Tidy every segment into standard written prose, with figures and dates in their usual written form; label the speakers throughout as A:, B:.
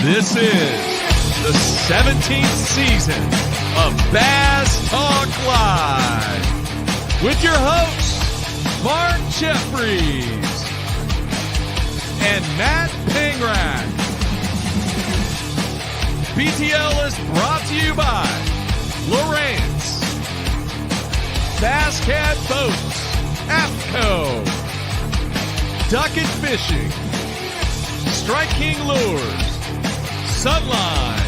A: This is the 17th season of Bass Talk Live with your hosts, Mark Jeffries and Matt Pangrat. BTL is brought to you by Lawrence, Bass Cat Boats, AFCO, Duck and Fishing, Strike King Lures, Sunline,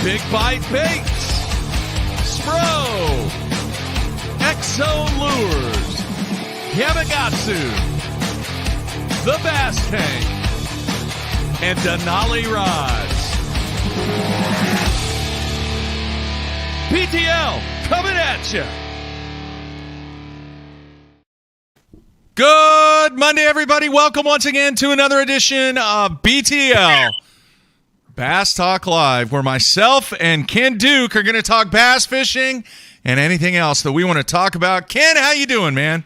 A: Big Bite Baits, Spro, Exo Lures, Yamagatsu, The Bass Tank, and Denali Rods. BTL coming at you. Good Monday, everybody. Welcome once again to another edition of BTL Bass Talk Live, where myself and Ken Duke are going to talk bass fishing and anything else that we want to talk about. Ken, how you doing, man?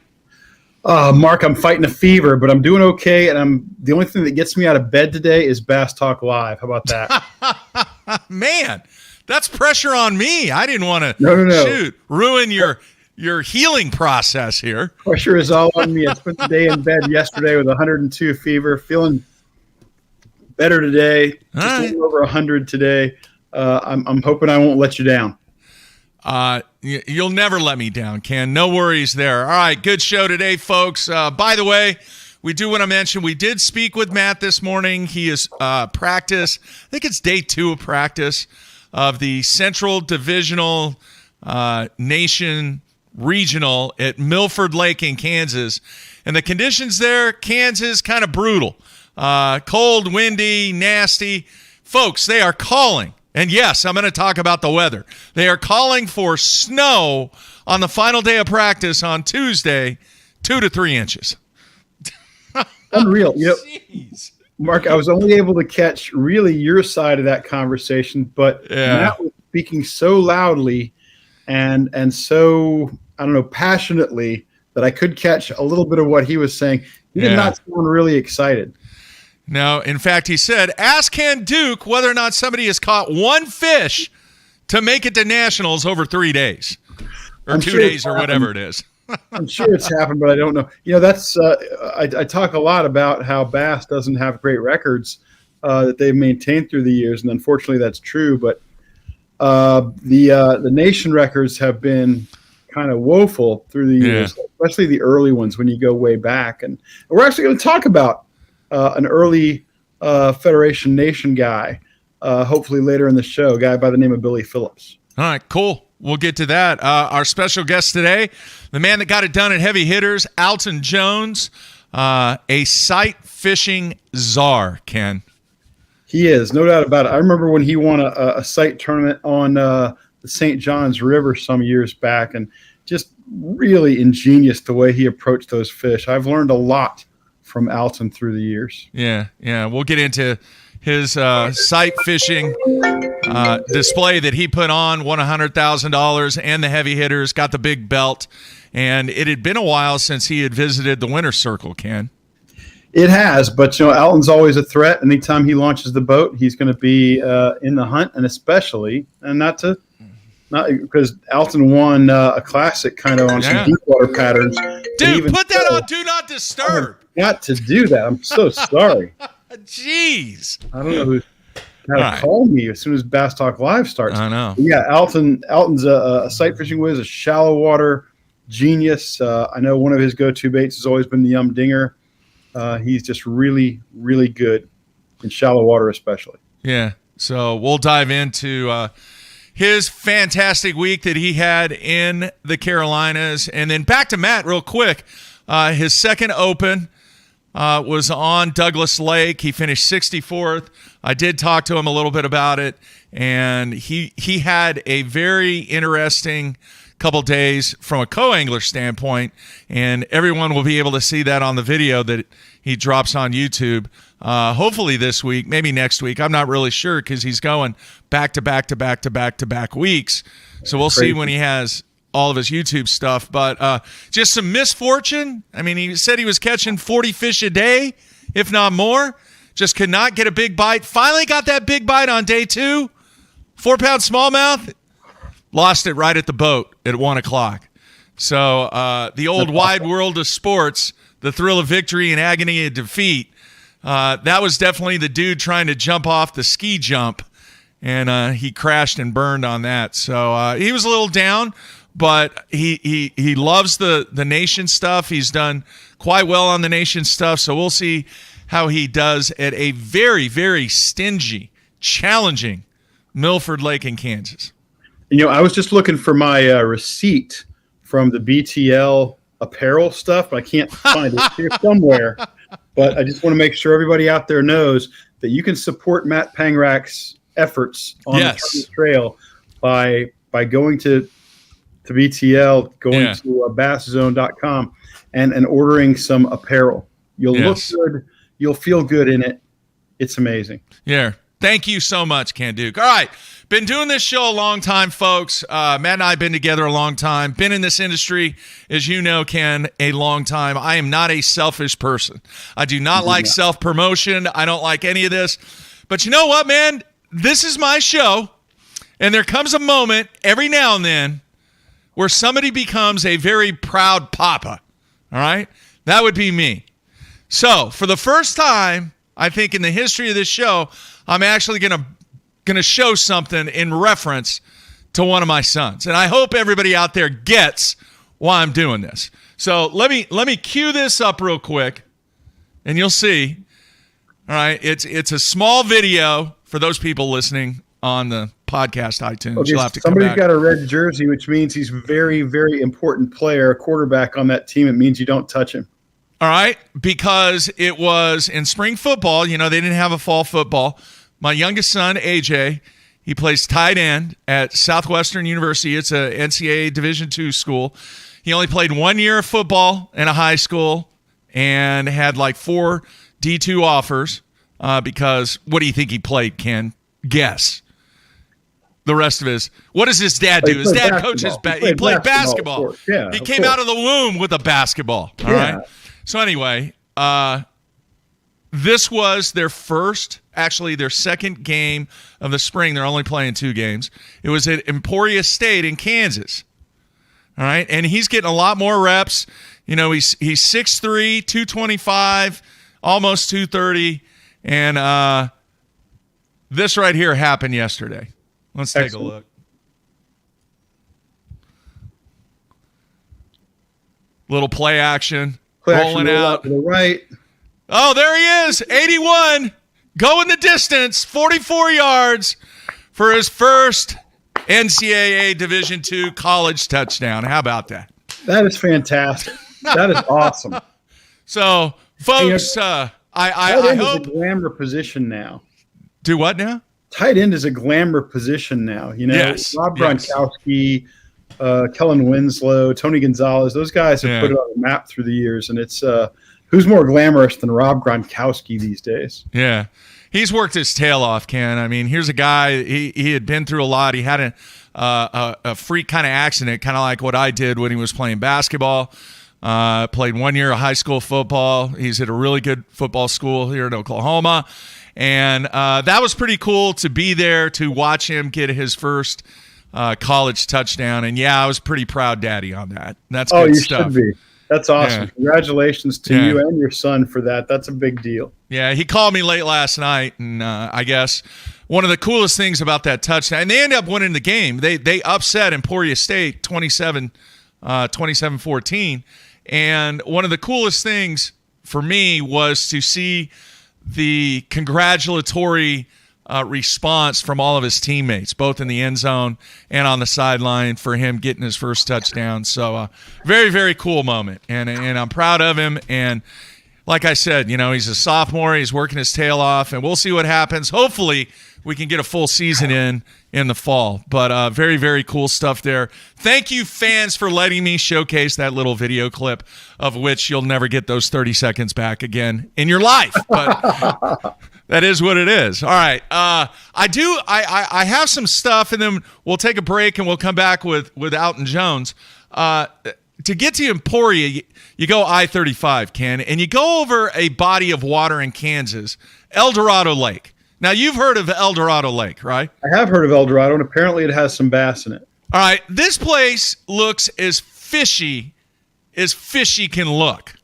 B: Mark, I'm fighting a fever, but I'm doing okay, and the only thing that gets me out of bed today is Bass Talk Live. How about that?
A: Man, that's pressure on me. I didn't want to ruin your healing process here.
B: Pressure is all on me. I spent the day in bed yesterday with 102 fever, feeling better today. Just a little over 100 today. I'm hoping I won't let you down.
A: You'll never let me down, Ken. No worries there. All right, good show today, folks. By the way, we do want to mention we did speak with Matt this morning. He is practice. I think it's day 2 of practice of the Central Divisional Nation Regional at Milford Lake in Kansas. And the conditions there, Kansas, kind of brutal. Cold, windy, nasty. Folks, they are calling. And yes, I'm going to talk about the weather. They are calling for snow on the final day of practice on Tuesday, 2 to 3 inches.
B: Unreal. Jeez. Mark, I was only able to catch really your side of that conversation, but Matt was speaking so loudly and so, I don't know, passionately that I could catch a little bit of what he was saying. He did not sound really excited.
A: No, in fact, he said, ask Ken Duke whether or not somebody has caught one fish to make it to nationals over 3 days or 2 days or whatever it is.
B: I'm sure it's happened, but I don't know. You know, that's I talk a lot about how bass doesn't have great records that they've maintained through the years, and unfortunately that's true. But the nation records have been kind of woeful through the years, especially the early ones when you go way back. And we're actually going to talk about an early Federation Nation guy, hopefully later in the show, a guy by the name of Billy Phillips.
A: All right, cool. We'll get to that. Our special guest today, the man that got it done at Heavy Hitters, Alton Jones, a sight fishing czar, Ken.
B: He is, no doubt about it. I remember when he won a sight tournament on the St. Johns River some years back, and just really ingenious the way he approached those fish. I've learned a lot from Alton through the years.
A: Yeah. We'll get into his sight fishing display that he put on, won $100,000, and the Heavy Hitters, got the big belt. And it had been a while since he had visited the Winner's Circle, Ken.
B: It has, but Alton's always a threat. Anytime he launches the boat, he's going to be in the hunt, and especially, and not because Alton won a classic kind of on some deep water patterns.
A: Dude, put that on Do Not Disturb.
B: Got to do that. I'm so sorry.
A: Jeez.
B: I don't know who's got to call me as soon as Bass Talk Live starts.
A: I know.
B: Yeah, Alton's a sight fishing whiz, a shallow water genius. I know one of his go-to baits has always been the Yum Dinger. He's just really, really good in shallow water especially.
A: Yeah, so we'll dive into his fantastic week that he had in the Carolinas. And then back to Matt real quick. His second Open was on Douglas Lake. He finished 64th. I did talk to him a little bit about it, and he had a very interesting couple days from a co-angler standpoint, and everyone will be able to see that on the video that he drops on YouTube. Hopefully this week, maybe next week. I'm not really sure because he's going back to back weeks. So we'll see when he has all of his YouTube stuff. But just some misfortune. I mean, he said he was catching 40 fish a day, if not more. Just could not get a big bite. Finally got that big bite on day 2. 4-pound smallmouth. Lost it right at the boat at 1 o'clock. So the old wide world of sports, the thrill of victory and agony of defeat, that was definitely the dude trying to jump off the ski jump, and he crashed and burned on that. So he was a little down, but he loves the nation stuff. He's done quite well on the nation stuff, so we'll see how he does at a very, very stingy, challenging Milford Lake in Kansas.
B: I was just looking for my receipt from the BTL apparel stuff, but I can't find it. It's here somewhere. But I just want to make sure everybody out there knows that you can support Matt Pangrak's efforts on the trail by going to BTL, going to basszone.com and ordering some apparel. You'll look good. You'll feel good in it. It's amazing.
A: Yeah. Thank you so much, Ken Duke. All right. Been doing this show a long time, folks. Matt and I have been together a long time. Been in this industry, as you know, Ken, a long time. I am not a selfish person. I do not like self-promotion. I don't like any of this. But you know what, man? This is my show, and there comes a moment every now and then where somebody becomes a very proud papa. All right? That would be me. So, for the first time, I think in the history of this show, I'm actually going to show something in reference to one of my sons. And I hope everybody out there gets why I'm doing this. So let me cue this up real quick, and you'll see. All right, it's a small video for those people listening on the podcast iTunes.
B: Okay,
A: You'll have to
B: somebody's
A: come back.
B: got a red jersey, which means he's a very, very important player, a quarterback on that team. It means you don't touch him.
A: All right, because it was in spring football. They didn't have a fall football. My youngest son, AJ, he plays tight end at Southwestern University. It's a NCAA Division II school. He only played 1 year of football in a high school and had like 4 D2 offers because what do you think he played, Ken? Guess. The rest of what does his dad do? His dad coaches. He played basketball.
B: Yeah,
A: he came out of the womb with a basketball. All right. So anyway, this was their second game of the spring. They're only playing 2 games. It was at Emporia State in Kansas. All right, and he's getting a lot more reps. He's 6'3", 225, almost 230, and this right here happened yesterday. Let's take a look. Little play action. Rolling out
B: to the right.
A: Oh, there he is. 81. Going the distance. 44 yards for his first NCAA Division II college touchdown. How about that?
B: That is fantastic. That is awesome.
A: So, folks, I hope.
B: Is a glamour position now.
A: Do what now?
B: Tight end is a glamour position now.
A: Yes.
B: Rob Gronkowski, Kellen Winslow, Tony Gonzalez, those guys have put it on the map through the years, and it's who's more glamorous than Rob Gronkowski these days?
A: Yeah. He's worked his tail off, Ken. I mean, here's a guy, he had been through a lot. He had a freak kind of accident, kind of like what I did when he was playing basketball. Played 1 year of high school football. He's at a really good football school here in Oklahoma. And that was pretty cool to be there to watch him get his first college touchdown. And, I was pretty proud daddy on that. That's good stuff.
B: Should be. That's awesome. Yeah. Congratulations to you and your son for that. That's a big deal. Yeah,
A: he called me late last night, and I guess one of the coolest things about that touchdown, and they ended up winning the game. They upset Emporia State 27-14. And one of the coolest things for me was to see the congratulatory response from all of his teammates, both in the end zone and on the sideline for him getting his first touchdown. So very, very cool moment. And I'm proud of him. And like I said, he's a sophomore. He's working his tail off, and we'll see what happens. Hopefully we can get a full season in the fall. But very, very cool stuff there. Thank you, fans, for letting me showcase that little video clip, of which you'll never get those 30 seconds back again in your life. But that is what it is. All right. I have some stuff, and then we'll take a break, and we'll come back with Alton Jones. to get to Emporia, you go I-35, Ken, and you go over a body of water in Kansas, El Dorado Lake. Now, you've heard of El Dorado Lake, right?
B: I have heard of El Dorado, and apparently it has some bass in it.
A: All right, this place looks as fishy can look.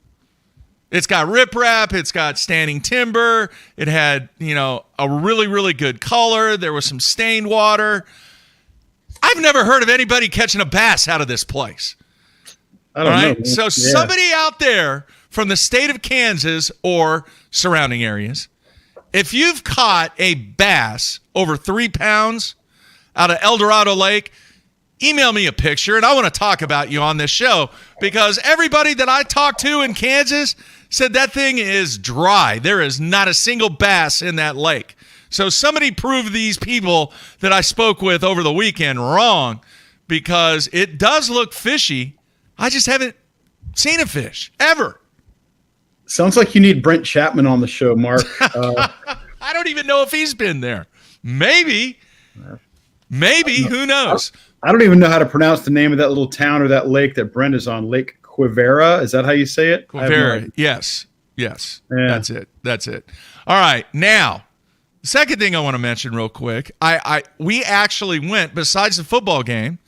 A: It's got riprap. It's got standing timber. It had, a really, really good color. There was some stained water. I've never heard of anybody catching a bass out of this place.
B: I don't know. Man.
A: So somebody out there from the state of Kansas or surrounding areas, if you've caught a bass over 3 pounds out of El Dorado Lake, email me a picture, and I want to talk about you on this show because everybody that I talked to in Kansas said that thing is dry. There is not a single bass in that lake. So somebody proved these people that I spoke with over the weekend wrong because it does look fishy. I just haven't seen a fish ever.
B: Sounds like you need Brent Chapman on the show, Mark.
A: I don't even know if he's been there. Maybe. Who knows?
B: I don't even know how to pronounce the name of that little town or that lake that Brent is on. Lake Quivira. Is that how you say it?
A: Quivira. Yes. Yeah. That's it. All right. Now, the second thing I want to mention real quick, we actually went, besides the football game,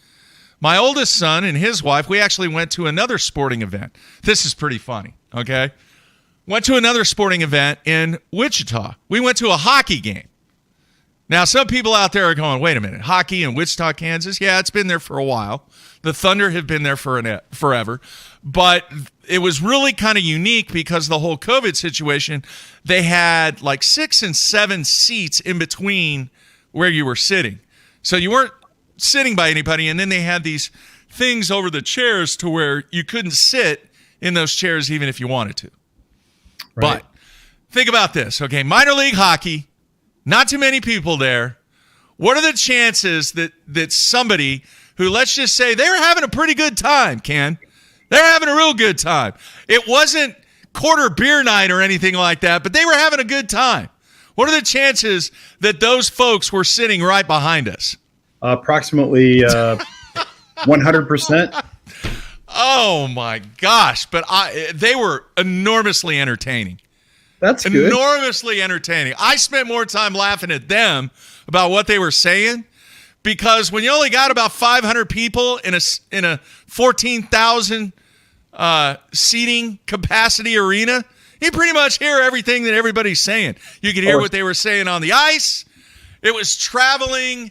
A: my oldest son and his wife, we actually went to another sporting event. This is pretty funny, okay? Went to another sporting event in Wichita. We went to a hockey game. Now, some people out there are going, wait a minute, hockey in Wichita, Kansas? Yeah, it's been there for a while. The Thunder have been there forever. But it was really kind of unique because the whole COVID situation, they had like 6 and 7 seats in between where you were sitting. So you weren't sitting by anybody, and then they had these things over the chairs to where you couldn't sit in those chairs even if you wanted to. Right. But think about this, okay? Minor league hockey, not too many people there. What are the chances that somebody who, let's just say, they were having a pretty good time, Ken? They're having a real good time. It wasn't quarter beer night or anything like that, but they were having a good time. What are the chances that those folks were sitting right behind us?
B: Approximately 100%.
A: Oh, my gosh. But they were enormously entertaining.
B: That's good.
A: Enormously entertaining. I spent more time laughing at them about what they were saying because when you only got about 500 people in a 14,000 seating capacity arena, you pretty much hear everything that everybody's saying. You could hear what they were saying on the ice. It was traveling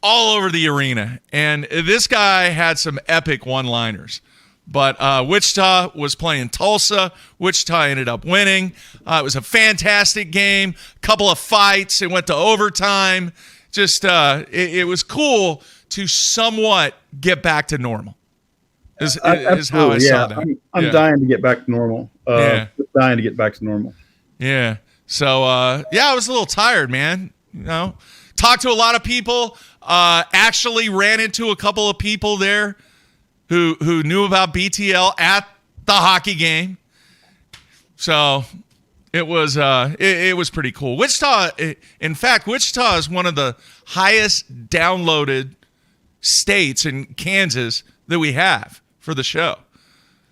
A: all over the arena. And this guy had some epic one-liners. But Wichita was playing Tulsa. Wichita ended up winning. It was a fantastic game. Couple of fights. It went to overtime. Just it was cool to somewhat get back to normal. Is how I saw that.
B: I'm dying to get back to normal. Dying to get back to normal.
A: Yeah. So I was a little tired, man. Talked to a lot of people. Actually ran into a couple of people there who knew about BTL at the hockey game. So it was it was pretty cool. Wichita, in fact, Wichita is one of the highest downloaded states in Kansas that we have for the show.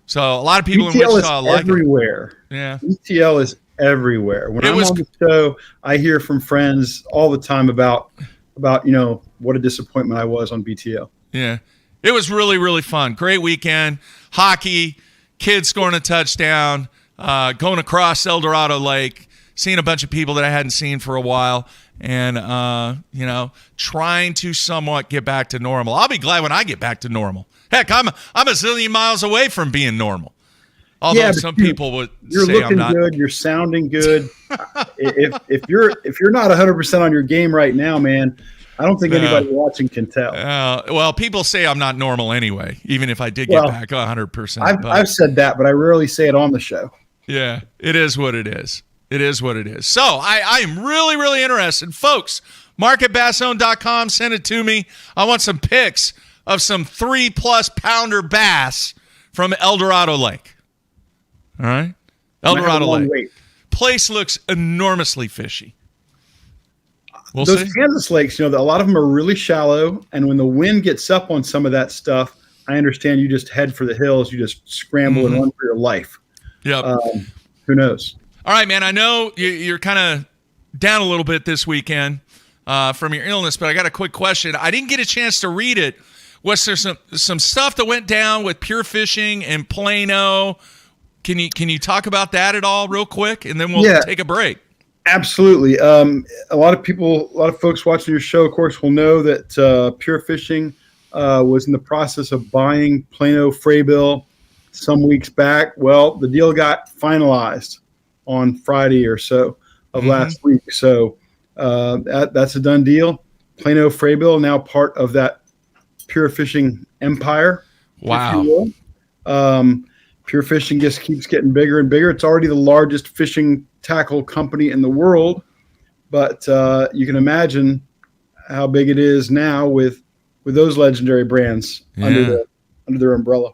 A: So a lot of people
B: BTL
A: in Wichita like
B: everywhere.
A: It. Yeah.
B: BTL is everywhere. When I'm on the show, I hear from friends all the time about what a disappointment I was on BTL.
A: Yeah. It was really, really fun. Great weekend. Hockey, kids scoring a touchdown, going across El Dorado Lake, seeing a bunch of people that I hadn't seen for a while, and, trying to somewhat get back to normal. I'll be glad when I get back to normal. Heck, I'm a zillion miles away from being normal. Although some people would say I'm not.
B: You're looking good. You're sounding good. if you're not 100% on your game right now, man, I don't think anybody watching can tell.
A: Well, people say I'm not normal anyway, even if I did get back 100%.
B: I've said that, but I rarely say it on the show.
A: Yeah, it is what it is. It is what it is. So I am really, really interested. Folks, mark@basszone.com, send it to me. I want some pics of some 3+ pounder bass from El Dorado Lake. All right? El Dorado Lake. Place looks enormously fishy.
B: Those Kansas lakes, a lot of them are really shallow, and when the wind gets up on some of that stuff, I understand you just head for the hills. You just scramble and run for your life.
A: Yep.
B: Who knows?
A: All right, man. I know you're kind of down a little bit this weekend from your illness, but I got a quick question. I didn't get a chance to read it. Was there some stuff that went down with Pure Fishing in Plano? Can you talk about that at all real quick, and then we'll take a break?
B: Absolutely. A lot of folks watching your show, of course, will know that Pure Fishing was in the process of buying Plano Fraybill some weeks back. Well, the deal got finalized on Friday or so of last week. So that's a done deal. Plano Fraybill now part of that Pure Fishing empire.
A: Wow.
B: If you will. Pure Fishing just keeps getting bigger and bigger. It's already the largest fishing tackle company in the world, but you can imagine how big it is now with those legendary brands under their umbrella.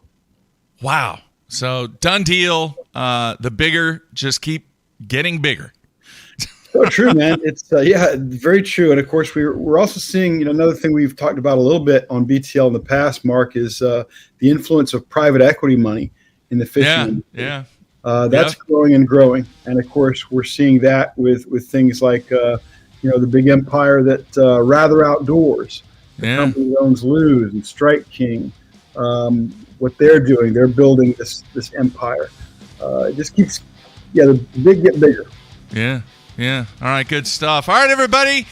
A: Wow. So done deal. The bigger just keep getting bigger.
B: So true, man. It's very true. And of course, we're also seeing, another thing we've talked about a little bit on BTL in the past, Mark, is the influence of private equity money in the fishing industry. That's growing and growing. And of course, we're seeing that with things like, the big empire that Rather Outdoors, the company that owns Lew's and Strike King, what they're doing, they're building this empire. It just keeps, the big get bigger.
A: Yeah. All right, good stuff. All right, everybody.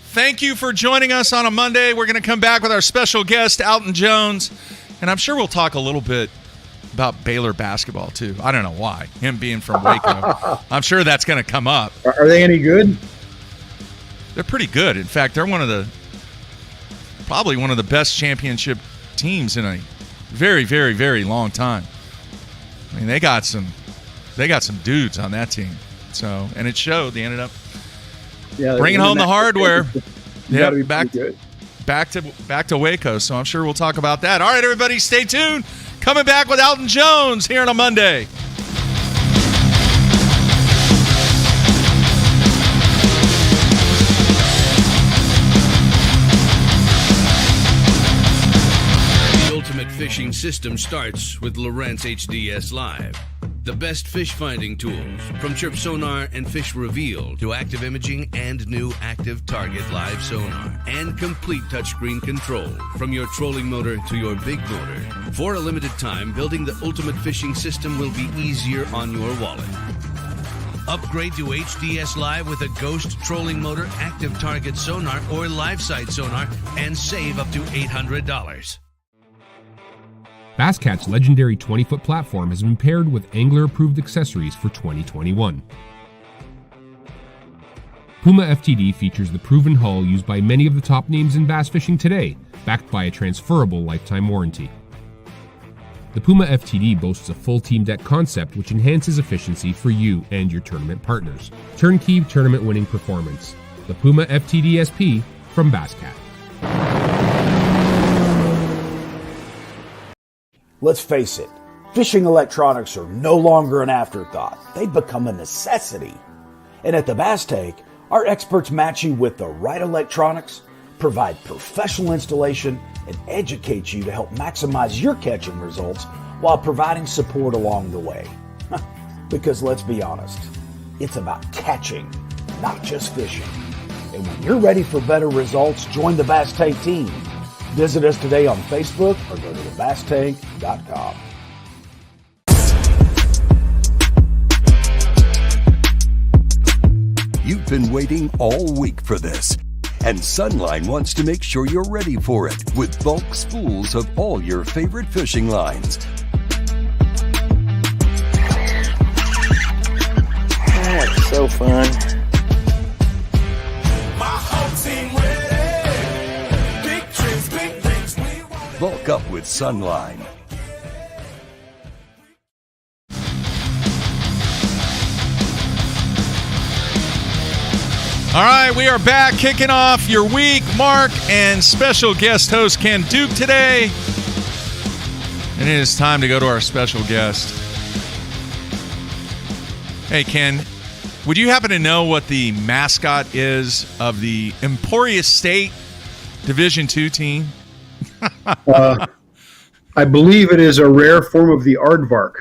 A: Thank you for joining us on a Monday. We're going to come back with our special guest, Alton Jones, and I'm sure we'll talk a little bit about Baylor basketball, too. I don't know why. Him being from Waco. I'm sure that's going to come up.
B: Are they any good?
A: They're pretty good. In fact, they're probably one of the best championship teams in a very, very, very long time. I mean, they got some dudes on that team. So, and it showed. They ended up bringing home the hardware. Back to Waco. So I'm sure we'll talk about that. All right, everybody, stay tuned. Coming back with Alton Jones here on a Monday.
C: The ultimate fishing system starts with Lowrance HDS Live. The best fish finding tools, from chirp sonar and fish reveal to active imaging and new active target live sonar, and complete touchscreen control from your trolling motor to your big motor. For a limited time, building the ultimate fishing system will be easier on your wallet. Upgrade to HDS Live with a Ghost trolling motor, active target sonar, or live sight sonar, and save up to $800.
D: Basscat's legendary 20-foot platform has been paired with angler-approved accessories for 2021. Puma FTD features the proven hull used by many of the top names in bass fishing today, backed by a transferable lifetime warranty. The Puma FTD boasts a full team deck concept which enhances efficiency for you and your tournament partners. Turnkey tournament-winning performance. The Puma FTD SP from Basscat.
E: Let's face it, fishing electronics are no longer an afterthought. They've become a necessity. And at the Bass Tank, our experts match you with the right electronics, provide professional installation, and educate you to help maximize your catching results while providing support along the way. Because let's be honest, it's about catching, not just fishing. And when you're ready for better results, join the Bass Tank team. Visit us today on Facebook or go to thebasstank.com.
F: You've been waiting all week for this, and Sunline wants to make sure you're ready for it with bulk spools of all your favorite fishing lines.
G: Oh, it's so fun.
F: Bulk up with Sunline.
A: All right, we are back, kicking off your week. Mark and special guest host Ken Duke today. And it is time to go to our special guest. Hey, Ken, would you happen to know what the mascot is of the Emporia State Division II team?
B: I believe it is a rare form of the aardvark.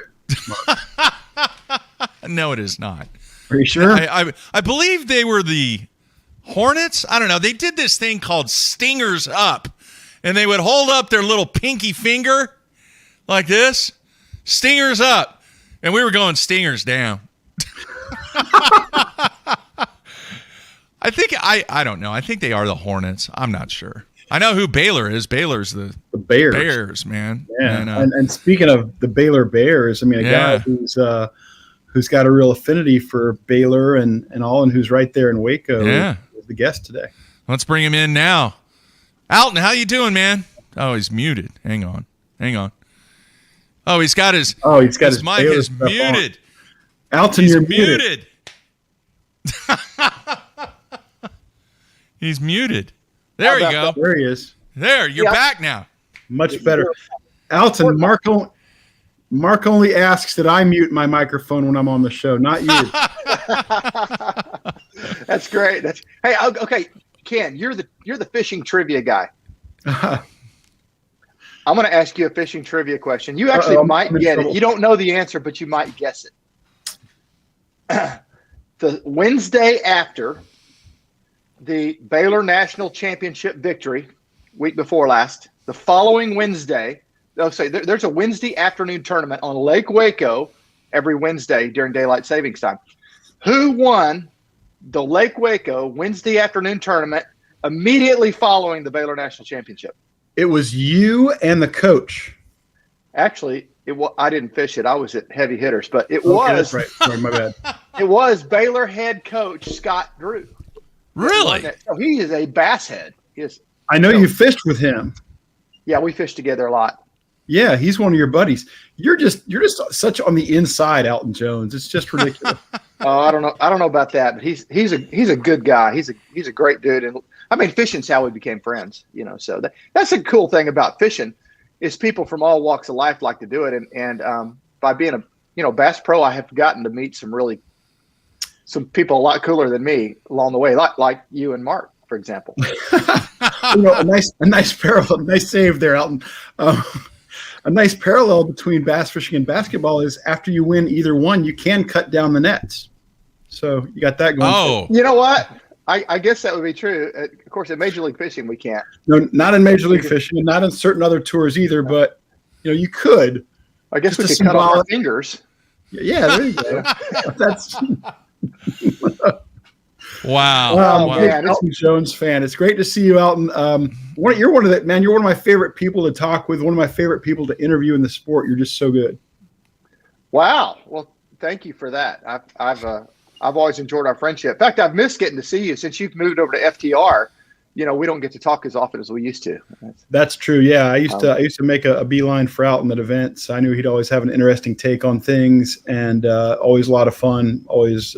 A: No, it is not.
B: Are you sure?
A: I believe they were the hornets. I don't know. They did this thing called stingers up, and they would hold up their little pinky finger like this, stingers up, and we were going stingers down. I think I don't know. I think they are the Hornets. I'm not sure. I know who Baylor is. Baylor's the Bears, man.
B: Yeah. And speaking of the Baylor Bears, I mean, a guy who's got a real affinity for Baylor and all, and who's right there in Waco.
A: Yeah.
B: Is the guest today.
A: Let's bring him in now. Alton, how you doing, man? Oh, he's muted. Hang on. Oh, he's got his mic is muted.
B: Alton, you're muted.
A: He's muted. There you go.
B: There he is.
A: There, you're back now.
B: Much better. Alton, Mark only asks that I mute my microphone when I'm on the show, not you.
H: That's great. Hey, okay, Ken, you're the fishing trivia guy. I'm going to ask you a fishing trivia question. You actually might get it. You don't know the answer, but you might guess it. The Wednesday after the Baylor National Championship victory, week before last, the following Wednesday, they'll say there's a Wednesday afternoon tournament on Lake Waco every Wednesday during daylight savings time. Who won the Lake Waco Wednesday afternoon tournament immediately following the Baylor National Championship?
B: It was you and the coach.
H: Actually, I didn't fish it. I was at Heavy Hitters, but it was.
B: That's right. Sorry, my bad.
H: It was Baylor head coach Scott Drew.
A: Really?
H: So he is a bass head.
B: I know you fished with him.
H: Yeah, we fished together a lot.
B: Yeah, he's one of your buddies. You're just such on the inside, Alton Jones. It's just ridiculous.
H: I don't know about that, but he's a good guy. He's a great dude, and I mean, fishing's how we became friends. So that's a cool thing about fishing is people from all walks of life like to do it, and by being a bass pro, I have gotten to meet some people a lot cooler than me along the way, like you and Mark, for example.
B: A nice parallel, nice save there, Alton. A nice parallel between bass fishing and basketball is after you win either one, you can cut down the nets. So you got that going.
A: Oh,
H: you know what? I guess that would be true. Of course, in Major League Fishing, we can't.
B: No, not in Major League Fishing, and not in certain other tours either. But you could.
H: I guess we could cut off our fingers.
B: Yeah, there you go. That's.
A: Wow.
B: Man, Alton Jones fan. It's great to see you, Alton. You're one of my favorite people to talk with. One of my favorite people to interview in the sport. You're just so good.
H: Wow. Well, thank you for that. I've always enjoyed our friendship. In fact, I've missed getting to see you since you've moved over to FTR. We don't get to talk as often as we used to.
B: That's true. Yeah, I used to make a beeline for Alton at events. I knew he'd always have an interesting take on things, and always a lot of fun. Always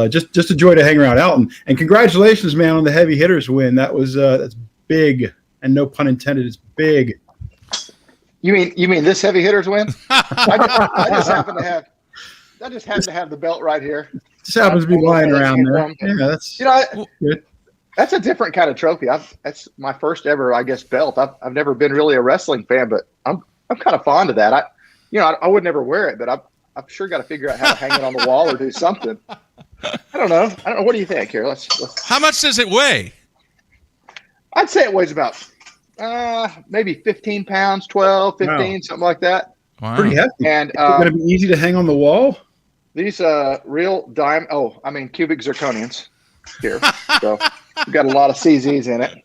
B: just a joy to hang around. Alton, and congratulations, man, on the Heavy Hitters win. That's big, and no pun intended. It's big.
H: You mean this Heavy Hitters win? I just happen to have the belt right here.
B: Just happens to be lying around there. Yeah, that's good.
H: That's a different kind of trophy. That's my first ever, I guess, belt. I've never been really a wrestling fan, but I'm kind of fond of that. I would never wear it, but I've sure got to figure out how to hang it on the wall or do something. I don't know. What do you think here? Let's.
A: How much does it weigh?
H: I'd say it weighs about maybe 15 pounds, 12, 15, something like that.
A: Wow.
B: Pretty hefty.
H: And
B: it's going to be easy to hang on the wall.
H: These real cubic zirconians here. So we've got a lot of CZs in it.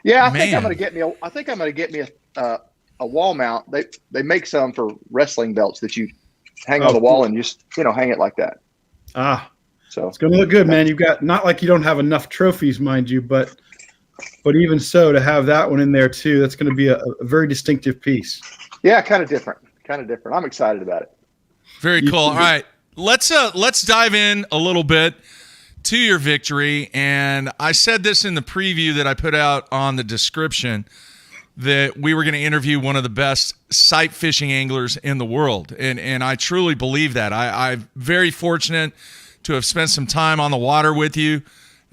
H: Yeah, I think I'm going to get me a wall mount. They make some for wrestling belts that you hang on the wall and just hang it like that. So
B: it's going to look good, man. You've got, not like you don't have enough trophies, mind you, but even so, to have that one in there too, that's going to be a very distinctive piece.
H: Yeah, kind of different. I'm excited about it.
A: Very cool. All right, let's dive in a little bit to your victory. And I said this in the preview that I put out on the description, that we were going to interview one of the best sight fishing anglers in the world. And I truly believe that. I'm very fortunate to have spent some time on the water with you,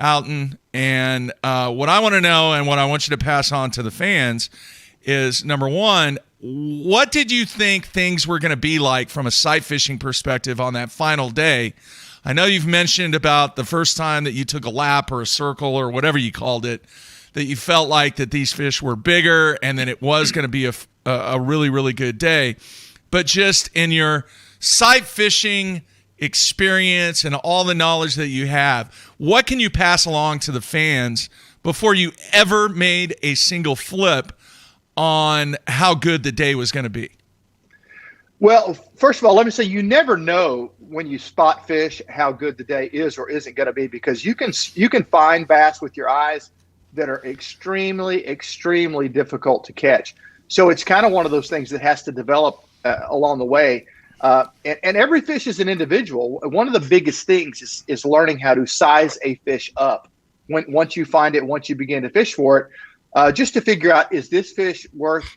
A: Alton. And what I want to know and what I want you to pass on to the fans is, number one, what did you think things were going to be like from a sight fishing perspective on that final day? I know you've mentioned about the first time that you took a lap or a circle or whatever you called it, that you felt like that these fish were bigger and then it was going to be a really, really good day. But just in your sight fishing experience and all the knowledge that you have, what can you pass along to the fans before you ever made a single flip on how good the day was going to be?
H: Well, first of all, let me say you never know when you spot fish how good the day is or isn't going to be, because you can find bass with your eyes that are extremely, extremely difficult to catch. So it's kind of one of those things that has to develop along the way. And every fish is an individual. One of the biggest things is learning how to size a fish up. Once you find it, once you begin to fish for it, just to figure out, is this fish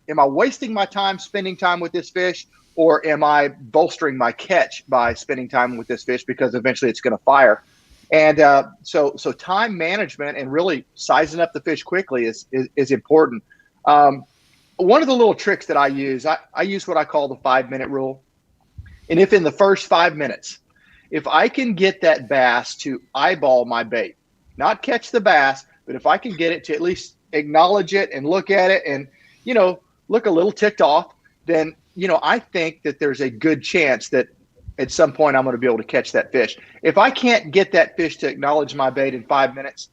H: am I wasting my time spending time with this fish, or am I bolstering my catch by spending time with this fish, because eventually it's going to fire? And so time management and really sizing up the fish quickly is important. One of the little tricks that I use what I call the 5-minute rule. And if in the first 5 minutes, if I can get that bass to eyeball my bait, not catch the bass, but if I can get it to at least acknowledge it and look at it and, look a little ticked off, then, I think that there's a good chance that at some point I'm going to be able to catch that fish. If I can't get that fish to acknowledge my bait in 5 minutes,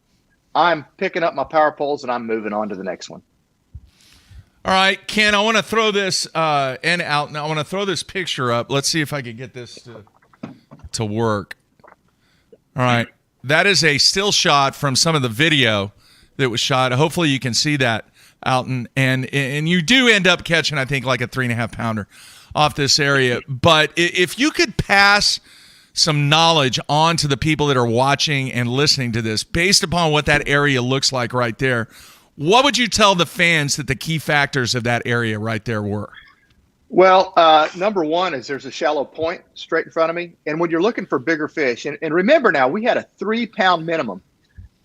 H: I'm picking up my power poles and I'm moving on to the next one.
A: All right, Ken, I want to throw this and out. Now I want to throw this picture up. Let's see if I can get this to work. All right, that is a still shot from some of the video that was shot. Hopefully you can see that, Alton. And you do end up catching, I think, like a 3.5 pounder off this area. But if you could pass some knowledge on to the people that are watching and listening to this based upon what that area looks like right there, what would you tell the fans that the key factors of that area right there were?
H: Well, number one is there's a shallow point straight in front of me. And when you're looking for bigger fish, and remember now, we had a 3-pound minimum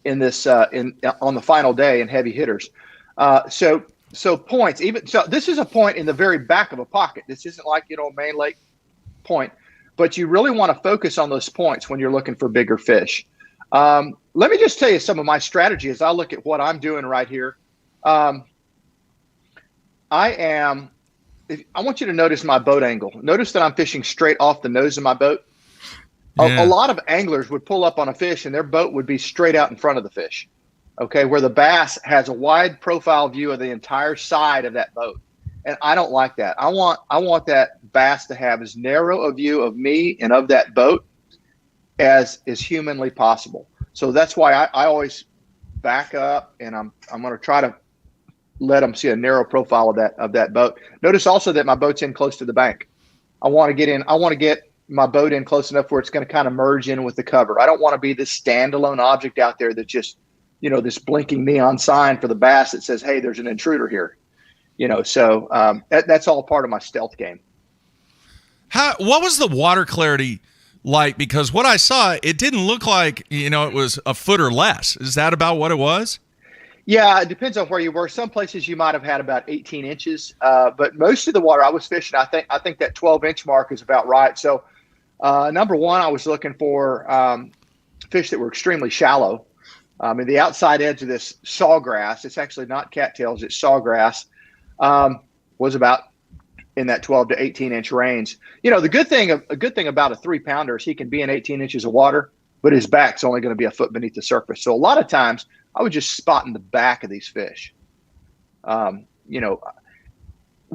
H: in this on the final day in heavy hitters. So points, this is a point in the very back of a pocket. This isn't like, a main lake point, but you really want to focus on those points when you're looking for bigger fish. Let me just tell you some of my strategy as I look at what I'm doing right here. I want you to notice my boat angle. Notice that I'm fishing straight off the nose of my boat. Yeah. A lot of anglers would pull up on a fish and their boat would be straight out in front of the fish. Okay, where the bass has a wide profile view of the entire side of that boat. And I don't like that. I want that bass to have as narrow a view of me and of that boat as is humanly possible. So that's why I always back up, and I'm going to try to let them see a narrow profile of that boat. Notice also that my boat's in close to the bank. I want to get my boat in close enough where it's going to kind of merge in with the cover. I don't want to be this standalone object out there that just, this blinking neon sign for the bass that says, hey, there's an intruder here. So that's all part of my stealth game.
A: What was the water clarity like? Because what I saw, it didn't look like, it was a foot or less. Is that about what it was?
H: Yeah, it depends on where you were. Some places you might have had about 18 inches, but most of the water I was fishing, I think that 12-inch mark is about right. So number one, I was looking for fish that were extremely shallow. And the outside edge of this sawgrass, it's actually not cattails, it's sawgrass, was about in that 12 to 18-inch range. A good thing about a 3-pounder is he can be in 18 inches of water, but his back's only going to be a foot beneath the surface. So a lot of times I would just spot in the back of these fish. When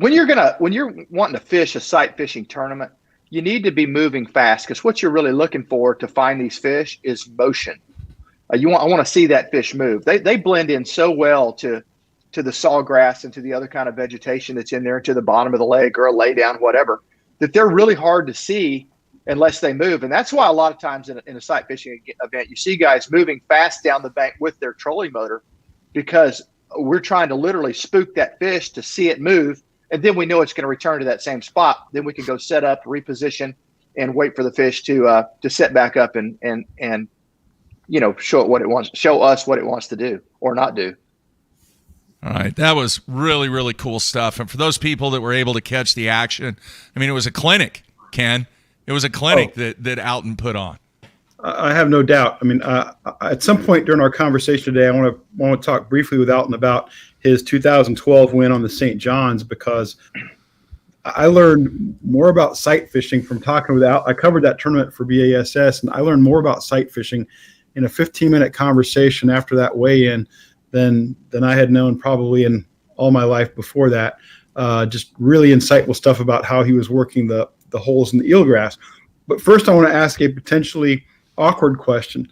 H: you're wanting to fish a sight fishing tournament, you need to be moving fast, because what you're really looking for to find these fish is motion. I want to see that fish move. They blend in so well to the sawgrass and to the other kind of vegetation that's in there, to the bottom of the lake or a lay down, whatever, that they're really hard to see unless they move. And that's why a lot of times in a sight fishing event, you see guys moving fast down the bank with their trolling motor, because we're trying to literally spook that fish to see it move. And then we know it's going to return to that same spot. Then we can go set up, reposition, and wait for the fish to set back up and show us what it wants to do or not do.
A: All right. That was really, really cool stuff. And for those people that were able to catch the action, I mean, it was a clinic, Ken. It was a clinic that Alton put on.
B: I have no doubt. I mean, at some point during our conversation today, I want to talk briefly with Alton about his 2012 win on the St. John's, because I learned more about sight fishing from talking with Alton. I covered that tournament for BASS, and I learned more about sight fishing in a 15-minute conversation after that weigh-in than I had known probably in all my life before that. Just really insightful stuff about how he was working the holes in the eelgrass. But first, I want to ask a potentially awkward question.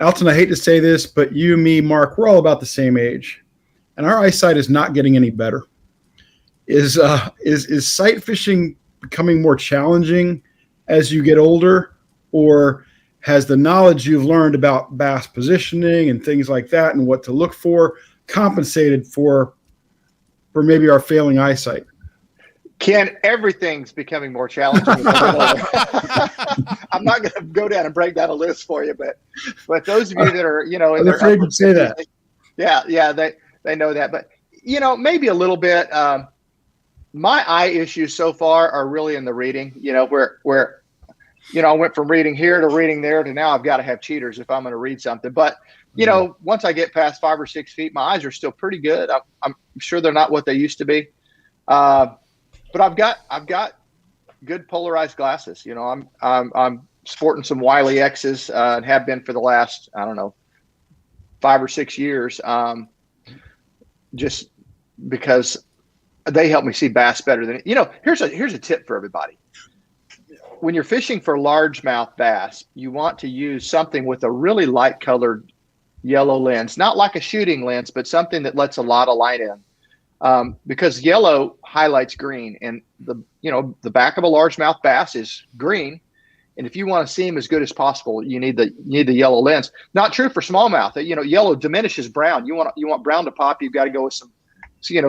B: Alton, I hate to say this, but you, me, Mark, we're all about the same age, and our eyesight is not getting any better. Is sight fishing becoming more challenging as you get older, or has the knowledge you've learned about bass positioning and things like that and what to look for compensated for maybe our failing eyesight?
H: Ken, everything's becoming more challenging. I'm not going to go down and break down a list for you, but those of you that are,
B: I'm afraid to say that.
H: Yeah, they know that, but maybe a little bit. My eye issues so far are really in the reading. Where I went from reading here to reading there to now I've got to have cheaters if I'm going to read something. But once I get past 5 or 6 feet, my eyes are still pretty good. I'm sure they're not what they used to be. But I've got good polarized glasses. I'm sporting some Wiley X's and have been for the last, 5 or 6 years. Just because they help me see bass better than here's a tip for everybody. When you're fishing for largemouth bass, you want to use something with a really light colored yellow lens, not like a shooting lens, but something that lets a lot of light in. Because yellow highlights green, and the back of a largemouth bass is green, and if you want to see them as good as possible, you need the yellow lens. Not true for smallmouth. Yellow diminishes brown. You want brown to pop, you've got to go with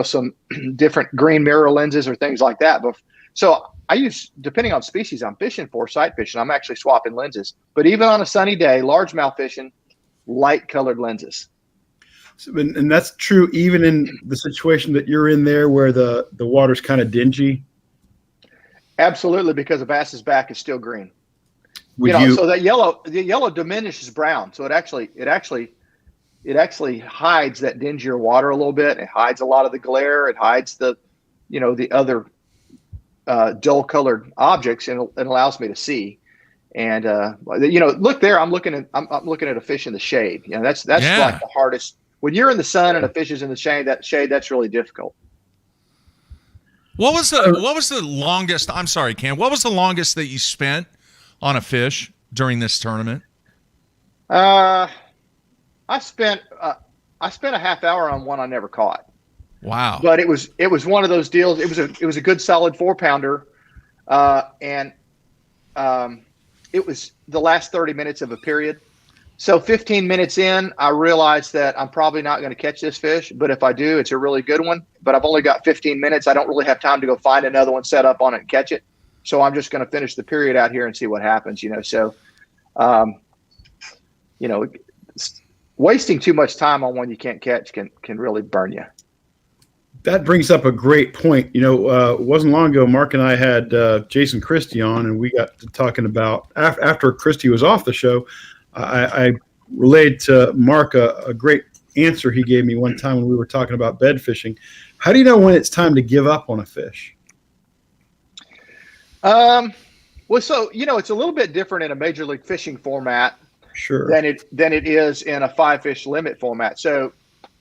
H: some different green mirror lenses or things like that. But so I use, depending on species I'm fishing for, sight fishing, I'm actually swapping lenses. But even on a sunny day, largemouth fishing, light colored lenses.
B: And that's true even in the situation that you're in there where the water's kind of dingy?
H: Absolutely, because the bass's back is still green. So the yellow diminishes brown. So it actually hides that dingier water a little bit. It hides a lot of the glare. It hides the other dull colored objects, and it allows me to see. And look there, I'm looking at a fish in the shade. That's like the hardest. When you're in the sun and a fish is in the shade, that's really difficult.
A: What was the longest? I'm sorry, Cam. What was the longest that you spent on a fish during this tournament?
H: I spent a half hour on one I never caught.
A: Wow!
H: But it was one of those deals. It was a good solid 4-pounder, and it was the last 30 minutes of a period. So 15 minutes in, I realized that I'm probably not going to catch this fish, but if I do, it's a really good one. But I've only got 15 minutes. I don't really have time to go find another one, set up on it, and catch it. So I'm just going to finish the period out here and see what happens, So, wasting too much time on one you can't catch can really burn you.
B: That brings up a great point. It wasn't long ago, Mark and I had Jason Christie on, and we got to talking about after Christie was off the show. I relayed to Mark a great answer he gave me one time when we were talking about bed fishing. How do you know when it's time to give up on a fish?
H: Well, so it's a little bit different in a major league fishing format,
B: sure,
H: than it is in a 5-fish limit format. So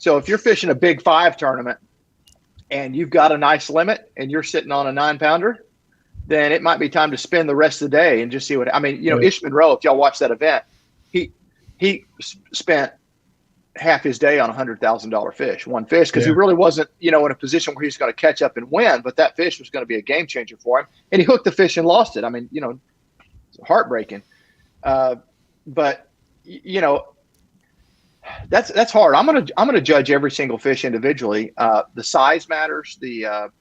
H: if you're fishing a Big 5 tournament and you've got a nice limit and you're sitting on a 9-pounder, then it might be time to spend the rest of the day and just see Ish Monroe, if y'all watch that event, he spent half his day on $100,000 one fish, because he really wasn't, in a position where he's going to catch up and win, but that fish was going to be a game changer for him. And he hooked the fish and lost it. It's heartbreaking. But that's hard. I'm going to judge every single fish individually. The size matters. The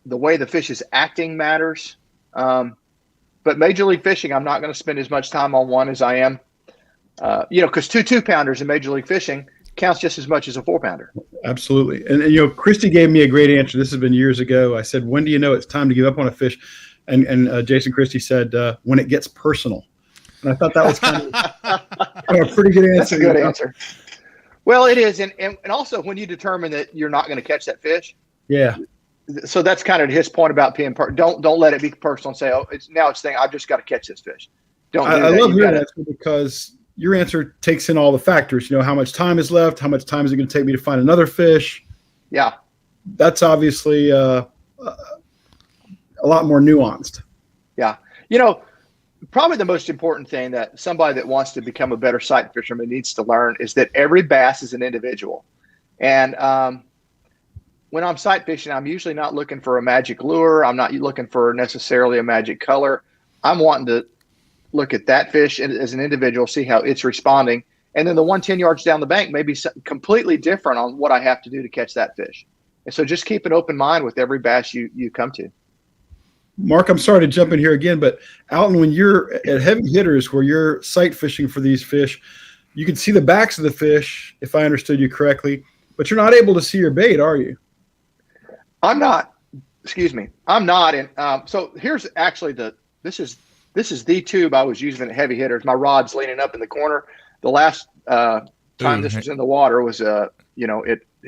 H: way the fish is acting matters. But Major League Fishing, I'm not going to spend as much time on one as I am, because 2 2-pounders in Major League Fishing counts just as much as a 4-pounder.
B: Absolutely. And Christy gave me a great answer. This has been years ago. I said, when do you know it's time to give up on a fish? And Jason Christie said, when it gets personal. And I thought that was kind of a pretty good answer.
H: That's a good answer. Well, it is. And also when you determine that you're not going to catch that fish.
B: Yeah.
H: So that's kind of his point about being don't let it be personal and say, oh, it's saying I've just got to catch this fish.
B: I love your answer because your answer takes in all the factors. How much time is left? How much time is it going to take me to find another fish?
H: Yeah.
B: That's obviously a lot more nuanced.
H: Yeah. Probably the most important thing that somebody that wants to become a better sight fisherman needs to learn is that every bass is an individual. And when I'm sight fishing, I'm usually not looking for a magic lure. I'm not looking for necessarily a magic color. I'm wanting to look at that fish as an individual, see how it's responding. And then the 110 yards down the bank may be completely different on what I have to do to catch that fish. And so just keep an open mind with every bass you come to.
B: Mark, I'm sorry to jump in here again, but Alton, when you're at Heavy Hitters where you're sight fishing for these fish, you can see the backs of the fish, if I understood you correctly, but you're not able to see your bait, are you?
H: I'm not. Excuse me. I'm not. And so here's actually this is the tube I was using at Heavy Hitters. My rod's leaning up in the corner. The last time this was in the water was at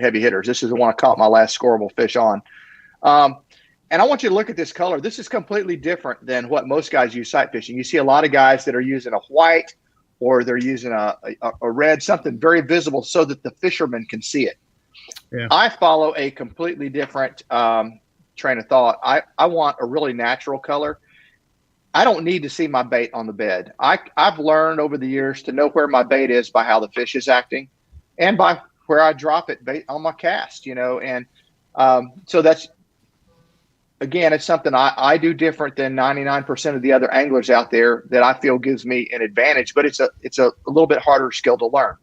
H: Heavy Hitters. This is the one I caught my last scoreable fish on. And I want you to look at this color. This is completely different than what most guys use sight fishing. You see a lot of guys that are using a white or they're using a red, something very visible so that the fisherman can see it. Yeah. I follow a completely different train of thought. I want a really natural color. I don't need to see my bait on the bed. I've learned over the years to know where my bait is by how the fish is acting and by where I drop it bait on my cast, and so that's, again, it's something I do different than 99% of the other anglers out there that I feel gives me an advantage, but it's a little bit harder skill to learn.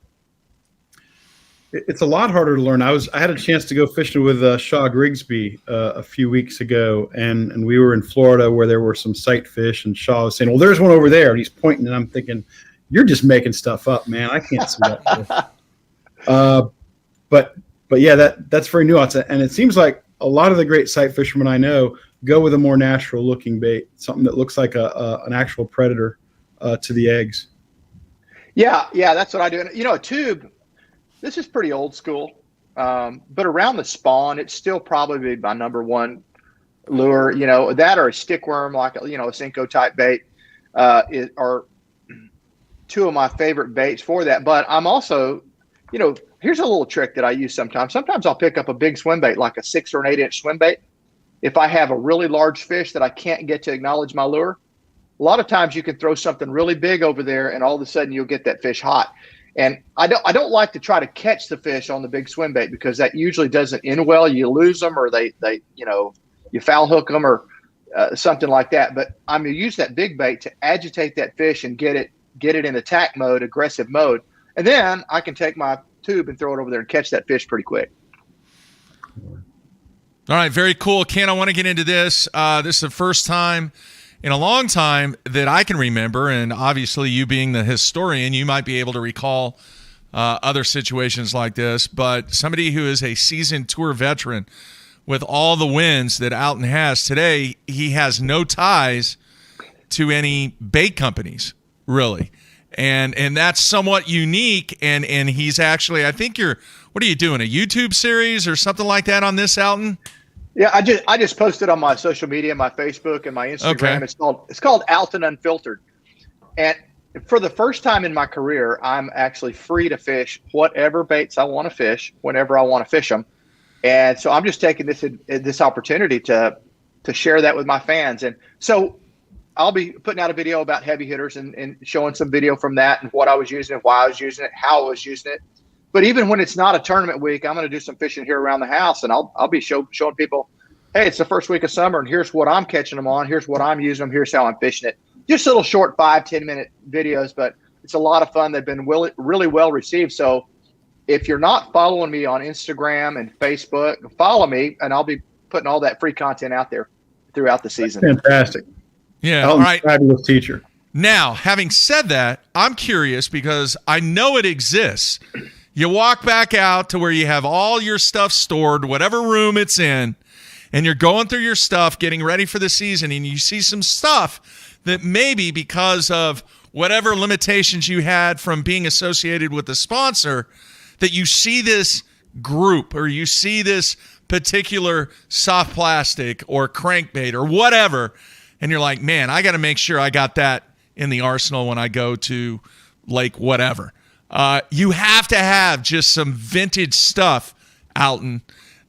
B: It's a lot harder to learn. I had a chance to go fishing with Shaw Grigsby a few weeks ago, and we were in Florida where there were some sight fish, and Shaw was saying, well, there's one over there, and he's pointing, and I'm thinking, you're just making stuff up, man. I can't see that. But yeah, that's very nuanced, and it seems like a lot of the great sight fishermen I know go with a more natural looking bait, something that looks like an actual predator to the eggs. Yeah, that's what I do. And, a tube, this is pretty old school, but around the spawn, it's still probably my number one lure, that or a stickworm, like, a Senko type bait are two of my favorite baits for that. But I'm also, here's a little trick that I use sometimes. Sometimes I'll pick up a big swim bait, like a 6 or an 8-inch swim bait. If I have a really large fish that I can't get to acknowledge my lure, a lot of times you can throw something really big over there and all of a sudden you'll get that fish hot. And I don't like to try to catch the fish on the big swim bait because that usually doesn't end well. You lose them or they you foul hook them or something like that. But I'm going to use that big bait to agitate that fish and get it in attack mode, aggressive mode. And then I can take my tube and throw it over there and catch that fish pretty quick.
A: All right, very cool. Ken, I want to get into this. This is the first time in a long time that I can remember, and obviously you being the historian, you might be able to recall other situations like this, but somebody who is a seasoned tour veteran with all the wins that Alton has today, he has no ties to any bait companies, really. And that's somewhat unique, and he's actually, I think what are you doing, a YouTube series or something like that on this, Alton?
H: Yeah, I just posted on my social media, my Facebook and my Instagram. Okay. It's called Alton Unfiltered. And for the first time in my career, I'm actually free to fish whatever baits I want to fish whenever I want to fish them. And so I'm just taking this opportunity to share that with my fans. And so I'll be putting out a video about heavy hitters and showing some video from that and what I was using it, why I was using it, how I was using it. But even when it's not a tournament week, I'm going to do some fishing here around the house, and I'll be showing people, hey, it's the first week of summer, and here's what I'm catching them on. Here's what I'm using them. Here's how I'm fishing it. Just little short 5-10 minute videos, but it's a lot of fun. They've been really well received. So if you're not following me on Instagram and Facebook, follow me, and I'll be putting all that free content out there throughout the season.
B: That's fantastic.
A: Yeah, all right.
B: Fabulous teacher.
A: Now, having said that, I'm curious because I know it exists. You walk back out to where you have all your stuff stored, whatever room it's in, and you're going through your stuff, getting ready for the season, and you see some stuff that maybe because of whatever limitations you had from being associated with the sponsor, that you see this group or you see this particular soft plastic or crankbait or whatever, and you're like, man, I got to make sure I got that in the arsenal when I go to Lake whatever. You have to have just some vintage stuff, Alton,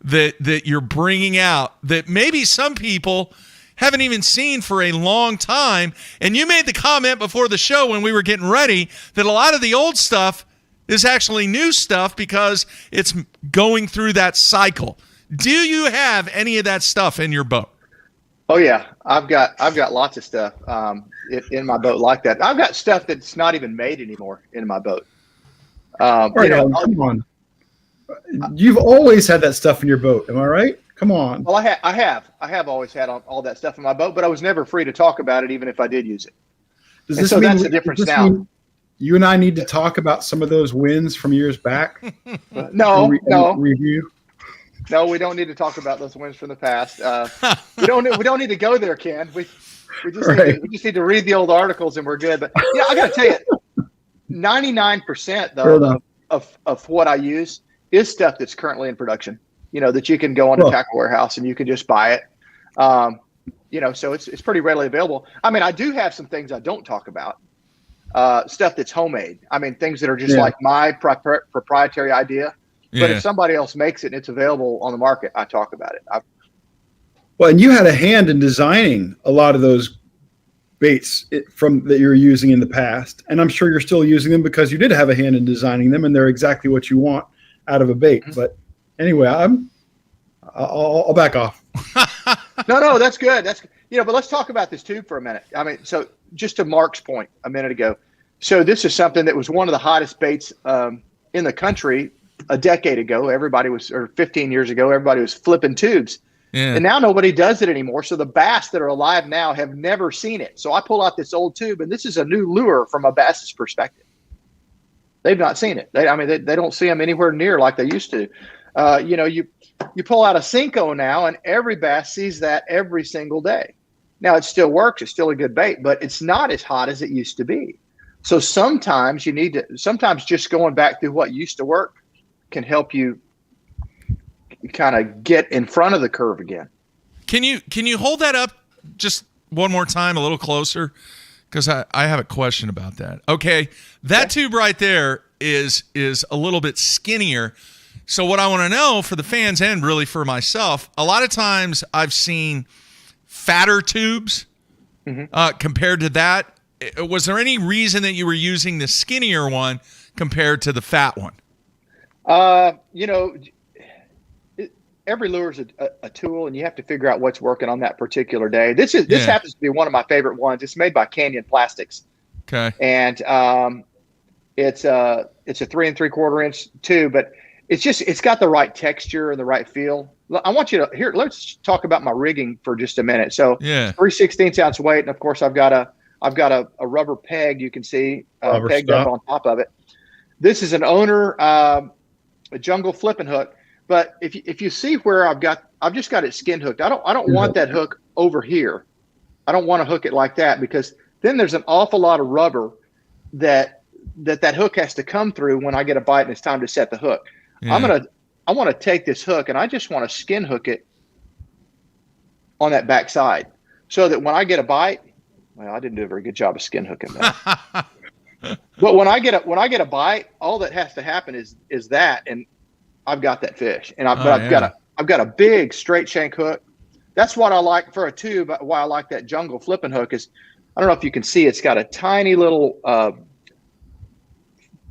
A: that you're bringing out that maybe some people haven't even seen for a long time. And you made the comment before the show when we were getting ready that a lot of the old stuff is actually new stuff because it's going through that cycle. Do you have any of that stuff in your boat?
H: Oh yeah, I've got lots of stuff in my boat like that. I've got stuff that's not even made anymore in my boat.
B: Come on. You've always had that stuff in your boat. Am I right? Come on.
H: Well, I have always had all that stuff in my boat, but I was never free to talk about it, even if I did use it. So that's the difference now.
B: You and I need to talk about some of those wins from years back.
H: No.
B: Review.
H: No, we don't need to talk about those wins from the past. We don't need to go there, Ken. We just need to read the old articles and we're good. But yeah, I got to tell you, 99% though of what I use is stuff that's currently in production. That you can go on a tackle warehouse and you can just buy it. So it's pretty readily available. I mean, I do have some things I don't talk about. Stuff that's homemade. I mean, things that are just like my proprietary idea. But if somebody else makes it and it's available on the market, I talk about it.
B: Well, and you had a hand in designing a lot of those baits that you were using in the past. And I'm sure you're still using them because you did have a hand in designing them and they're exactly what you want out of a bait. Mm-hmm. But anyway, I'll back off.
H: No, that's good. But let's talk about this tube for a minute. I mean, so just to Mark's point a minute ago. So this is something that was one of the hottest baits in the country a decade ago. 15 years ago, everybody was flipping tubes. Yeah. And now nobody does it anymore. So the bass that are alive now have never seen it. So I pull out this old tube, and this is a new lure from a bass's perspective. They've not seen it. They don't see them anywhere near like they used to. You pull out a Cinco now, and every bass sees that every single day. Now it still works. It's still a good bait, but it's not as hot as it used to be. So sometimes sometimes just going back through what used to work can help you kind of get in front of the curve again.
A: Can you hold that up just one more time, a little closer? Because I have a question about that. Okay, that tube right there is a little bit skinnier. So what I want to know for the fans and really for myself, a lot of times I've seen fatter tubes compared to that. Was there any reason that you were using the skinnier one compared to the fat one?
H: Every lure is a tool, and you have to figure out what's working on that particular day. This happens to be one of my favorite ones. It's made by Canyon Plastics. Okay. And it's a 3 3/4 inch tube, but it's got the right texture and the right feel. I want you to let's talk about my rigging for just a minute. So 3/16 ounce weight, and of course I've got a rubber peg. You can see pegged up on top of it. This is an owner a jungle flipping hook. But if you see where I've just got it skin hooked. I don't want that hook over here. I don't want to hook it like that because then there's an awful lot of rubber that hook has to come through when I get a bite and it's time to set the hook. Yeah. I want to take this hook and I just want to skin hook it on that back side so that when I get a bite, well, I didn't do a very good job of skin hooking that. But when I get a bite, all that has to happen is that, and I've got that fish, and I've got a big straight shank hook. That's what I like for a tube. Why I like that jungle flipping hook is, I don't know if you can see, it's got a tiny little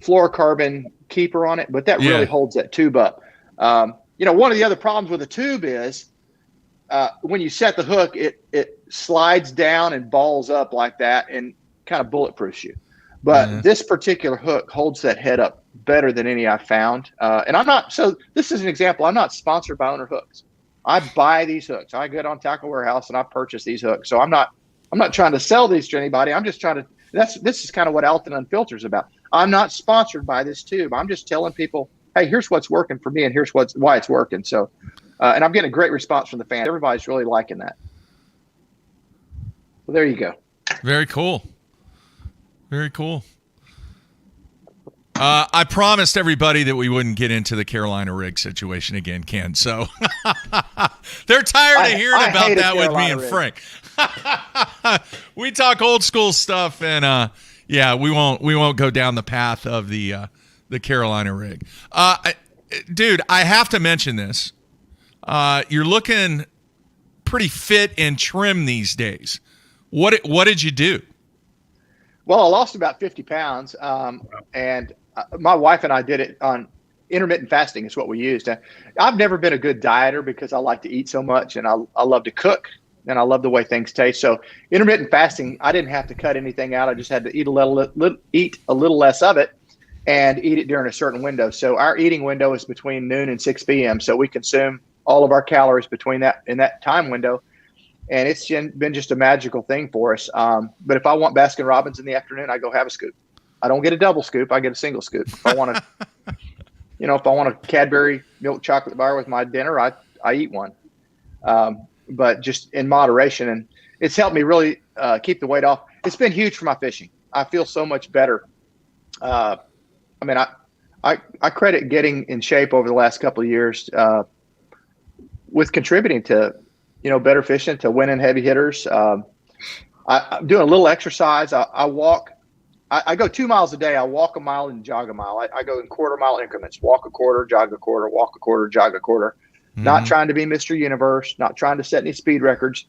H: fluorocarbon keeper on it, but that really holds that tube up. One of the other problems with a tube is when you set the hook, it slides down and balls up like that and kind of bulletproofs you. But this particular hook holds that head up better than any I've found. So this is an example. I'm not sponsored by Owner Hooks. I buy these hooks. I get on Tackle Warehouse and I purchase these hooks. So I'm not trying to sell these to anybody. I'm just trying to, this is kind of what Alton Unfiltered is about. I'm not sponsored by this tube. I'm just telling people, hey, here's what's working for me, and here's why it's working. So, and I'm getting a great response from the fans. Everybody's really liking that. Well, there you go.
A: Very cool. Very cool. I promised everybody that we wouldn't get into the Carolina rig situation again, Ken. So they're tired of hearing about that with me and Frank. We talk old school stuff, and we won't go down the path of the Carolina rig. Dude, I have to mention this. You're looking pretty fit and trim these days. What did you do?
H: Well, I lost about 50 pounds, and my wife and I did it on intermittent fasting is what we used. I've never been a good dieter because I like to eat so much, and I love to cook, and I love the way things taste. So intermittent fasting, I didn't have to cut anything out. I just had to eat a little less of it and eat it during a certain window. So our eating window is between noon and 6 p.m. So we consume all of our calories between that in that time window. And it's been just a magical thing for us. But if I want Baskin Robbins in the afternoon, I go have a scoop. I don't get a double scoop. I get a single scoop. If I want a Cadbury milk chocolate bar with my dinner, I eat one. But just in moderation. And it's helped me really keep the weight off. It's been huge for my fishing. I feel so much better. I credit getting in shape over the last couple of years with contributing to, better fishing, to winning heavy hitters. I'm doing a little exercise. I walk. I go 2 miles a day. I walk a mile and jog a mile. I go in quarter-mile increments. Walk a quarter, jog a quarter, walk a quarter, jog a quarter. Mm-hmm. Not trying to be Mr. Universe. Not trying to set any speed records.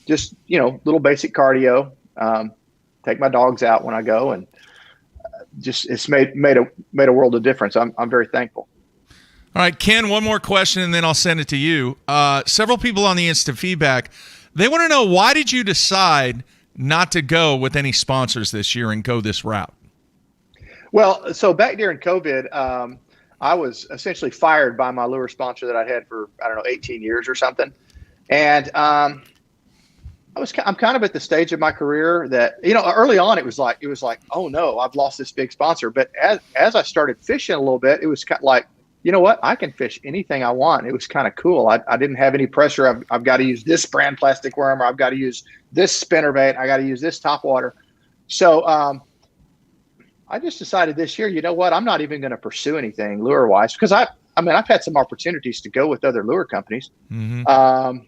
H: Just, little basic cardio. Take my dogs out when I go, and just it's made a world of difference. I'm very thankful.
A: All right, Ken, one more question, and then I'll send it to you. Several people on the instant feedback, they want to know, why did you decide not to go with any sponsors this year and go this route?
H: Well, so back during COVID, I was essentially fired by my lure sponsor that I had for, 18 years or something. And I'm kind of at the stage of my career that, early on it was like, oh no, I've lost this big sponsor. But as I started fishing a little bit, it was kind of like, you know what? I can fish anything I want. It was kind of cool. I didn't have any pressure. I've got to use this brand plastic worm, or I've got to use this spinnerbait. I got to use this topwater. So I just decided this year, you know what? I'm not even going to pursue anything lure wise, because I've had some opportunities to go with other lure companies. Mm-hmm.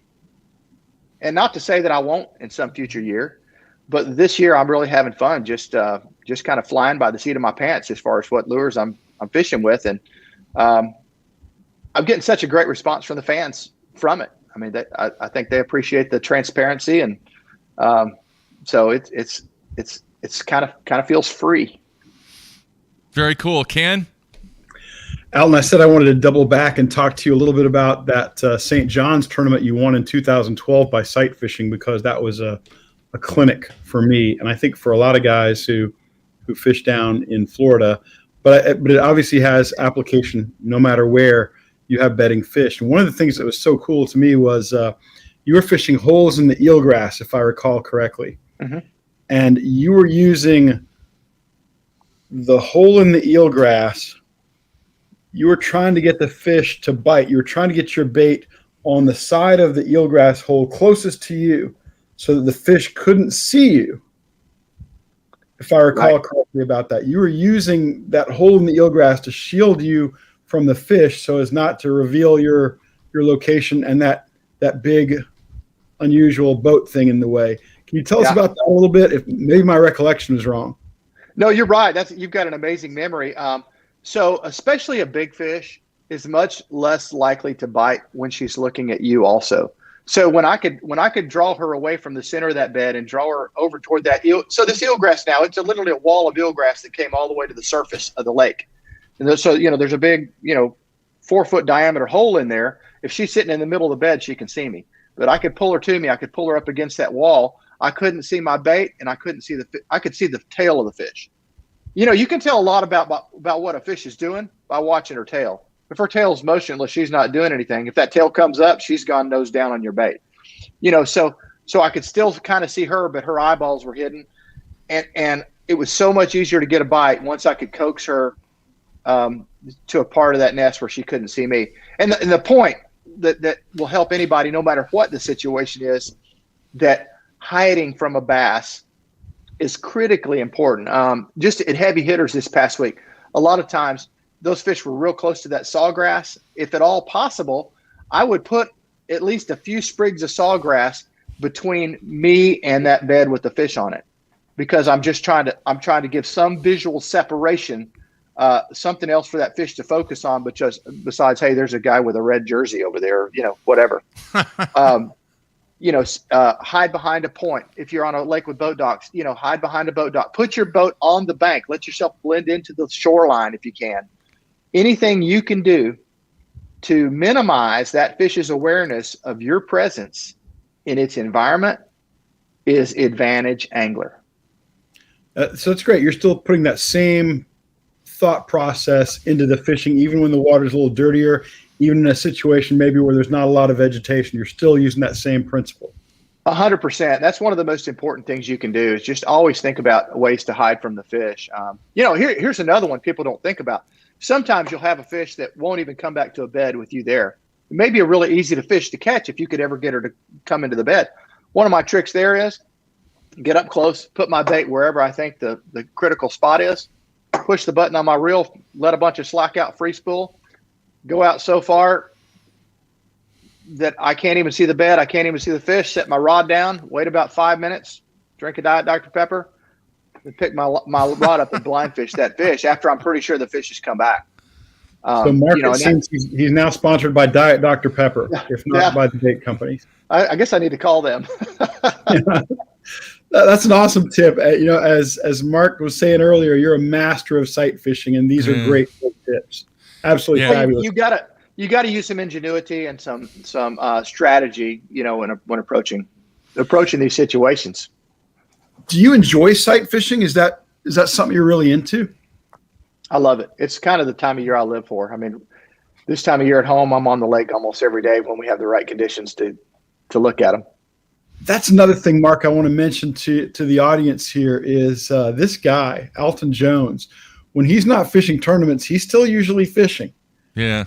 H: And not to say that I won't in some future year, but this year I'm really having fun, just kind of flying by the seat of my pants as far as what lures I'm fishing with. And I'm getting such a great response from the fans from it. I mean, I think they appreciate the transparency, and so it's kind of feels free.
A: Very cool, Ken.
B: Alton, I said I wanted to double back and talk to you a little bit about that St. John's tournament you won in 2012 by sight fishing, because that was a clinic for me, and I think for a lot of guys who fish down in Florida. But it obviously has application no matter where you have bedding fish. And one of the things that was so cool to me was you were fishing holes in the eelgrass, if I recall correctly. Mm-hmm. And you were using the hole in the eelgrass. You were trying to get the fish to bite. You were trying to get your bait on the side of the eelgrass hole closest to you so that the fish couldn't see you. If I recall correctly about that, you were using that hole in the eelgrass to shield you from the fish so as not to reveal your location and that big, unusual boat thing in the way. Can you tell us about that a little bit? If maybe my recollection is wrong.
H: No, you're right. You've got an amazing memory. So especially a big fish is much less likely to bite when she's looking at you also. So when I could draw her away from the center of that bed and draw her over toward that eel. So this eelgrass now, it's literally a wall of eelgrass that came all the way to the surface of the lake. And so, there's a big, 4-foot diameter hole in there. If she's sitting in the middle of the bed, she can see me. But I could pull her to me. I could pull her up against that wall. I couldn't see my bait, and I couldn't see I could see the tail of the fish. You can tell a lot about what a fish is doing by watching her tail. If her tail's motionless, she's not doing anything. If that tail comes up, she's gone nose down on your bait. So I could still kind of see her, but her eyeballs were hidden. And it was so much easier to get a bite once I could coax her to a part of that nest where she couldn't see me. And the point that will help anybody, no matter what the situation is, that hiding from a bass is critically important. Just at Heavy Hitters this past week, a lot of times those fish were real close to that sawgrass. If at all possible, I would put at least a few sprigs of sawgrass between me and that bed with the fish on it, because I'm trying to give some visual separation, something else for that fish to focus on, but just besides, hey, there's a guy with a red jersey over there, whatever. Hide behind a point. If you're on a lake with boat docks, hide behind a boat dock. Put your boat on the bank. Let yourself blend into the shoreline if you can. Anything you can do to minimize that fish's awareness of your presence in its environment is advantage angler.
B: So it's great. You're still putting that same thought process into the fishing, even when the water's a little dirtier, even in a situation maybe where there's not a lot of vegetation, you're still using that same principle.
H: 100%. That's one of the most important things you can do, is just always think about ways to hide from the fish. Here's another one people don't think about. Sometimes you'll have a fish that won't even come back to a bed with you there. It may be a really easy to fish to catch if you could ever get her to come into the bed. One of my tricks there is get up close, put my bait wherever I think the critical spot is, push the button on my reel, let a bunch of slack out free spool, go out so far that I can't even see the bed, I can't even see the fish, set my rod down, wait about 5 minutes, drink a Diet Dr. Pepper, and pick my rod up and blind fish that fish after I'm pretty sure the fish has come back.
B: So Mark, it seems he's now sponsored by Diet Dr. Pepper, if not by the bait companies.
H: I guess I need to call them.
B: That's an awesome tip. As Mark was saying earlier, you're a master of sight fishing, and these are great tips. Absolutely fabulous.
H: You got to use some ingenuity and some strategy, when approaching these situations.
B: Do you enjoy sight fishing? Is that something you're really into?
H: I love it. It's kind of the time of year I live for. I mean, this time of year at home, I'm on the lake almost every day when we have the right conditions to look at them.
B: That's another thing, Mark, I want to mention to the audience here is this guy, Alton Jones. When he's not fishing tournaments, he's still usually fishing.
A: Yeah.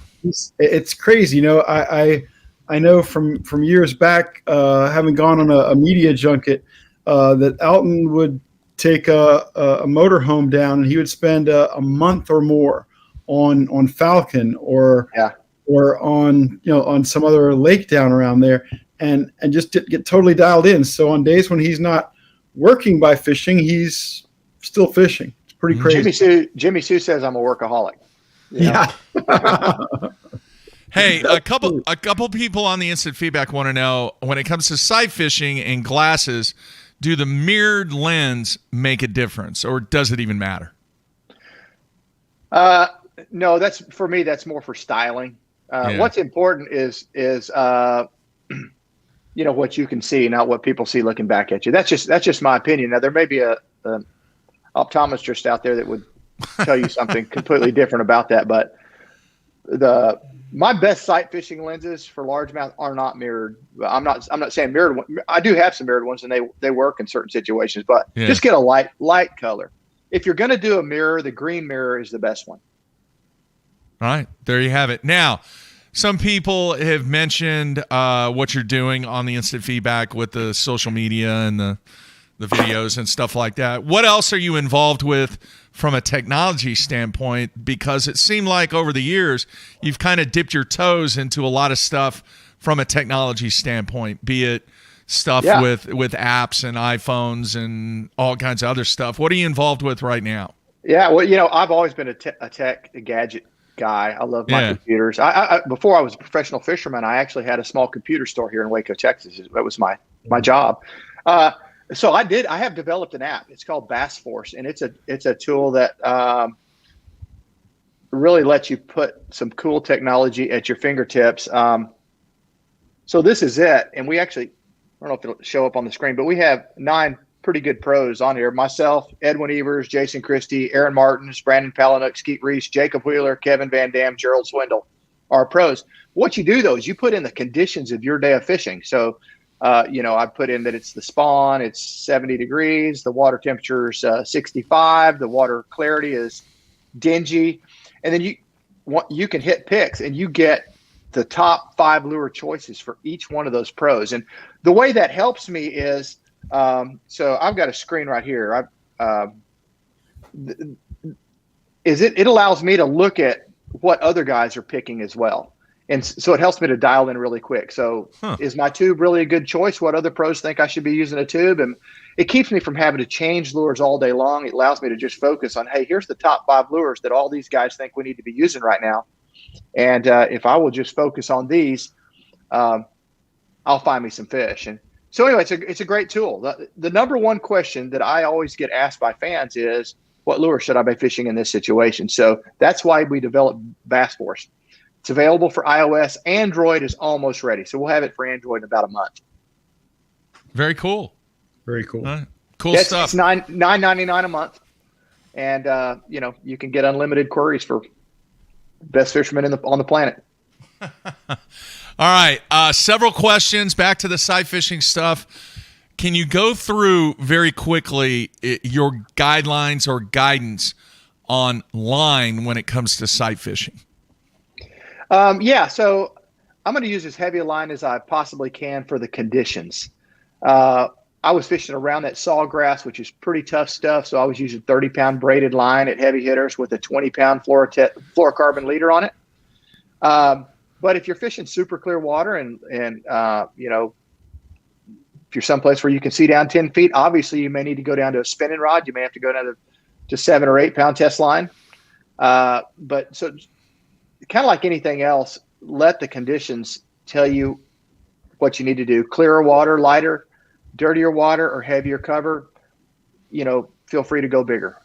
B: It's crazy. I know from years back, having gone on a media junket, that Alton would take a motorhome down, and he would spend a month or more on Falcon or on some other lake down around there, and just get totally dialed in. So on days when he's not working by fishing, he's still fishing. It's pretty crazy.
H: Jimmy Sue says I'm a workaholic.
B: Yeah.
A: Hey, a couple people on the instant feedback want to know, when it comes to sight fishing and glasses, do the mirrored lens make a difference, or does it even matter?
H: No, for me, that's more for styling. What's important is what you can see, not what people see looking back at you. That's just my opinion. Now, there may be an optometrist out there that would tell you something completely different about that, but my best sight fishing lenses for largemouth are not mirrored. I'm not saying mirrored. I do have some mirrored ones, and they work in certain situations. But just get a light color. If you're going to do a mirror, the green mirror is the best one.
A: All right, there you have it. Now, some people have mentioned what you're doing on the instant feedback with the social media and the videos and stuff like that. What else are you involved with from a technology standpoint? Because it seemed like over the years you've kind of dipped your toes into a lot of stuff from a technology standpoint, be it stuff with apps and iPhones and all kinds of other stuff. What are you involved with right now? Yeah,
H: well, I've always been a gadget guy. I love my computers. I before I was a professional fisherman, I actually had a small computer store here in Waco, Texas. That was my job. So I have developed an app. It's called Bass Force, and it's a tool that really lets you put some cool technology at your fingertips. So this is it. And we actually, I don't know if it'll show up on the screen, but we have 9 pretty good pros on here. Myself, Edwin Evers, Jason Christie, Aaron Martins, Brandon Palaniuk, Skeet Reese, Jacob Wheeler, Kevin Van Dam, Gerald Swindle are pros. What you do, though, is you put in the conditions of your day of fishing. So I put in that it's the spawn, it's 70 degrees, the water temperature is 65, the water clarity is dingy, and then you can hit picks and you get the top 5 lure choices for each one of those pros. And the way that helps me is, so I've got a screen right here. It allows me to look at what other guys are picking as well. And so it helps me to dial in really quick. So is my tube really a good choice? What other pros think I should be using a tube? And it keeps me from having to change lures all day long. It allows me to just focus on, hey, here's the top 5 lures that all these guys think we need to be using right now. And if I will just focus on these, I'll find me some fish. And so anyway, it's a great tool. The number one question that I always get asked by fans is, what lure should I be fishing in this situation? So that's why we developed Bass Force. It's available for iOS. Android is almost ready. So we'll have it for Android in about a month.
A: Very cool.
B: Very cool.
A: Cool stuff.
H: It's $9.99 a month. And, you can get unlimited queries for best fishermen on the planet.
A: All right. Several questions. Back to the sight fishing stuff. Can you go through very quickly your guidelines or guidance on line when it comes to sight fishing?
H: So I'm going to use as heavy a line as I possibly can for the conditions. I was fishing around that sawgrass, which is pretty tough stuff. So I was using 30-pound braided line at Heavy Hitters with a 20-pound fluorocarbon leader on it. But if you're fishing super clear water and if you're someplace where you can see down 10 feet, obviously you may need to go down to a spinning rod. You may have to go down to 7 or 8 pound test line. But so kind of like anything else, let the conditions tell you what you need to do. Clearer water, lighter, dirtier water, or heavier cover, feel free to go bigger.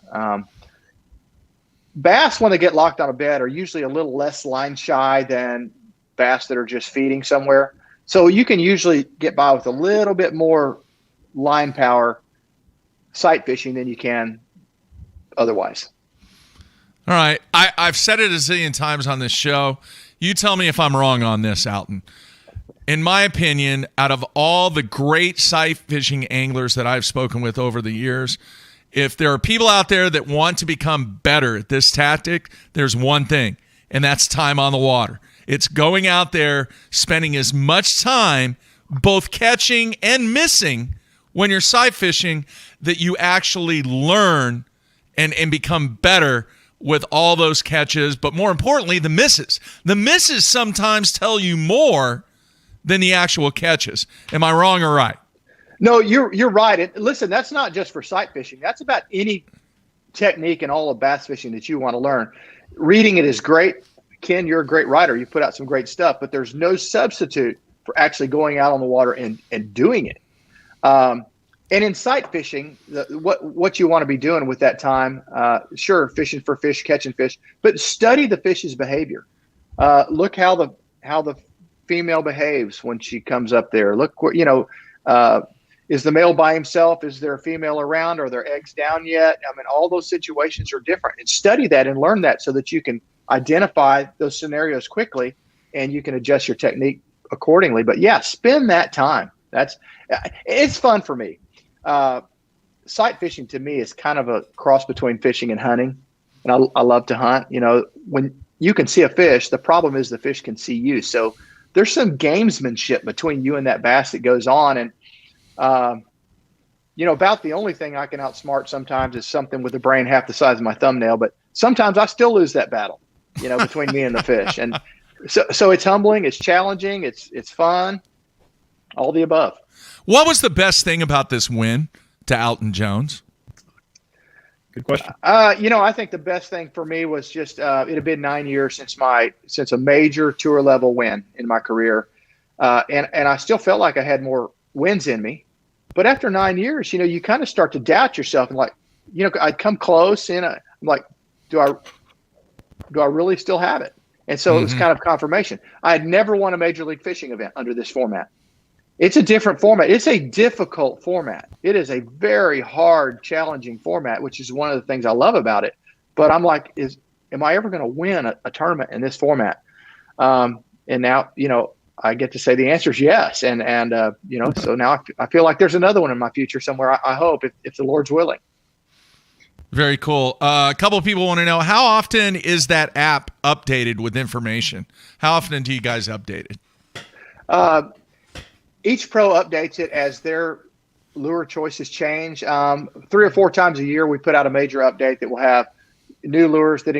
H: Bass, when they get locked on a bed, are usually a little less line shy than bass that are just feeding somewhere. So you can usually get by with a little bit more line power sight fishing than you can otherwise.
A: All right. I've said it a zillion times on this show. You tell me if I'm wrong on this, Alton. In my opinion, out of all the great sight fishing anglers that I've spoken with over the years, if there are people out there that want to become better at this tactic, there's one thing, and that's time on the water. It's going out there, spending as much time both catching and missing when you're sight fishing that you actually learn and become better with all those catches. But more importantly, the misses. The misses sometimes tell you more than the actual catches. Am I wrong or right?
H: No, you're right. Listen, that's not just for sight fishing. That's about any technique in all of bass fishing that you want to learn. Reading it is great. Ken, you're a great writer. You put out some great stuff, but there's no substitute for actually going out on the water and doing it. And in sight fishing, what you want to be doing with that time, sure, fishing for fish, catching fish, but study the fish's behavior. Look how the female behaves when she comes up there. Look, is the male by himself? Is there a female around? Are there eggs down yet? I mean, all those situations are different. And study that and learn that so that you can identify those scenarios quickly and you can adjust your technique accordingly. But yeah, spend that time. It's fun for me. Sight fishing to me is kind of a cross between fishing and hunting. And I love to hunt. When you can see a fish, the problem is the fish can see you. So there's some gamesmanship between you and that bass that goes on. And, about the only thing I can outsmart sometimes is something with a brain half the size of my thumbnail, but sometimes I still lose that battle, between me and the fish. And so it's humbling, it's challenging, it's fun, all the above.
A: What was the best thing about this win to Alton Jones?
B: Good question.
H: I think the best thing for me was just it had been 9 years since a major tour level win in my career, and I still felt like I had more wins in me. But after 9 years, you kind of start to doubt yourself, and I'd come close, and I'm like, do I really still have it? And so it was kind of confirmation. I had never won a major league fishing event under this format. It's a different format. It's a difficult format. It is a very hard, challenging format, which is one of the things I love about it. But I'm like, am I ever going to win a tournament in this format? And now, I get to say the answer is yes. And so now I feel like there's another one in my future somewhere. I hope if the Lord's willing.
A: Very cool. A couple of people want to know, how often is that app updated with information? How often do you guys update it?
H: Each pro updates it as their lure choices change. 3 or 4 times a year, we put out a major update that will have new lures that,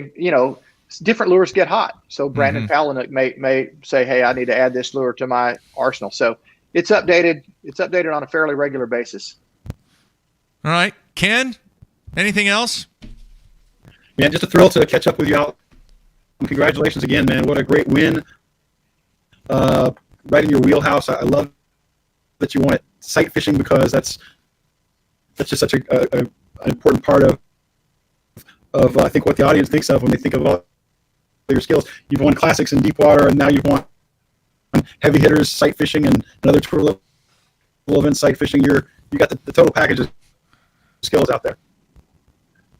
H: different lures get hot. So Brandon Palaniuk may say, hey, I need to add this lure to my arsenal. So it's updated. It's updated on a fairly regular basis.
A: All right. Ken, anything else?
B: Yeah, just a thrill to catch up with you all. Congratulations again, man. What a great win. Right in your wheelhouse. I love that you want sight fishing, because that's just such an important part of I think what the audience thinks of when they think of all your skills. You've won classics in deep water, and now you've won heavy hitters, sight fishing, and another tour level event sight fishing. You got the total package of skills out there.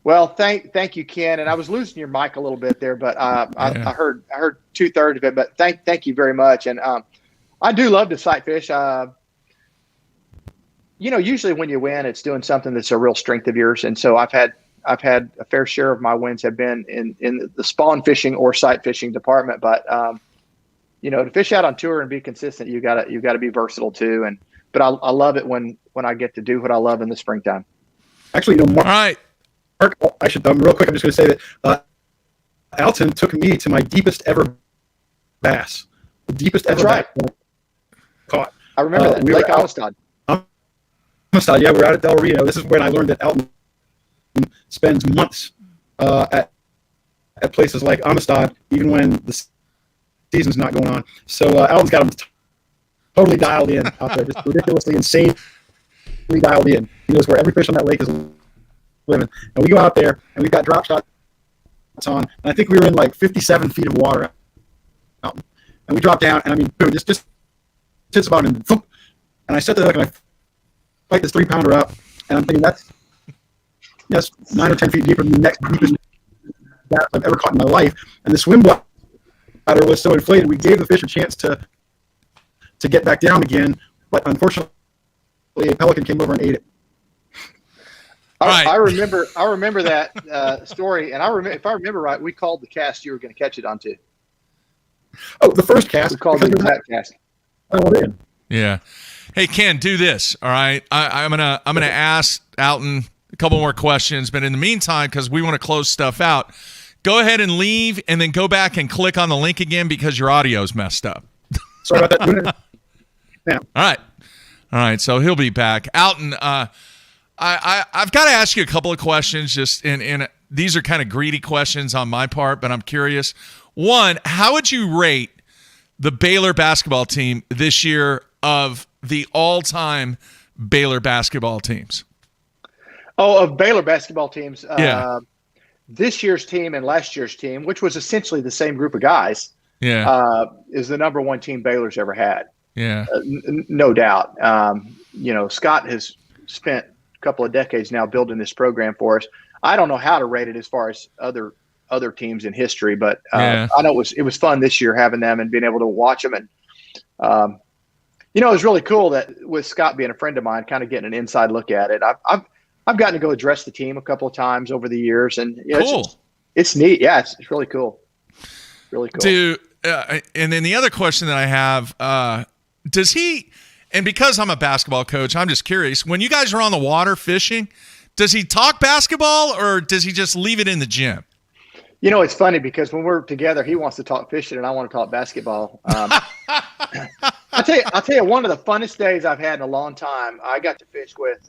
H: Well, thank you, Ken. And I was losing your mic a little bit there, but I heard 2/3 of it. But thank you very much. And I do love to sight fish. Usually when you win, it's doing something that's a real strength of yours. And so I've had a fair share of my wins have been in the spawn fishing or sight fishing department. But to fish out on tour and be consistent, you gotta be versatile too. But I love it when I get to do what I love in the springtime.
B: Actually, Mark,
A: all right.
B: Mark, I should real quick. I'm just going to say that Alton took me to my deepest ever bass, the deepest ever bass caught.
H: I remember that Lake Amistad.
B: Amistad, yeah, we were out at Del Rio. This is when I learned that Alton spends months at places like Amistad, even when the season's not going on. So Alton's got him totally dialed in out there, just ridiculously insanely dialed in. He knows where every fish on that lake is living. And we go out there, and we've got drop shots on, and I think we were in like 57 feet of water out. And we drop down, and I mean, boom, just hits about, and thump. And I set the hook, and I fight this 3-pounder up, and I'm thinking that's 9 or 10 feet deeper than the next deepest bass I've ever caught in my life. And the swim bladder was so inflated, we gave the fish a chance to get back down again, but unfortunately, a pelican came over and ate it.
H: I remember that story, and if I remember right, we called the cast you were going to catch it onto.
B: Oh, the first cast.
H: We called it that cast.
B: Oh, man.
A: Yeah. Hey, Ken, do this. All right. I'm gonna ask Alton a couple more questions, but in the meantime, because we want to close stuff out, go ahead and leave, and then go back and click on the link again because your audio's messed up.
B: Sorry about that. Yeah.
A: All right. So he'll be back. Alton, I've got to ask you a couple of questions. Just and these are kind of greedy questions on my part, but I'm curious. One, how would you rate the Baylor basketball team this year of the all-time Baylor basketball teams?
H: Oh, of Baylor basketball teams.
A: Yeah.
H: This year's team and last year's team, which was essentially the same group of guys, is the number one team Baylor's ever had.
A: Yeah.
H: No doubt. Scott has spent a couple of decades now building this program for us. I don't know how to rate it as far as other teams in history, but I know it was fun this year having them and being able to watch them. And, it was really cool that with Scott being a friend of mine, kind of getting an inside look at it. I've gotten to go address the team a couple of times over the years, and
A: cool.
H: It's neat. Yeah, it's really cool. Really cool.
A: And then the other question that I have, does he, and because I'm a basketball coach, I'm just curious, when you guys are on the water fishing, does he talk basketball or does he just leave it in the gym?
H: It's funny because when we're together, he wants to talk fishing and I want to talk basketball. I'll tell you, one of the funnest days I've had in a long time, I got to fish with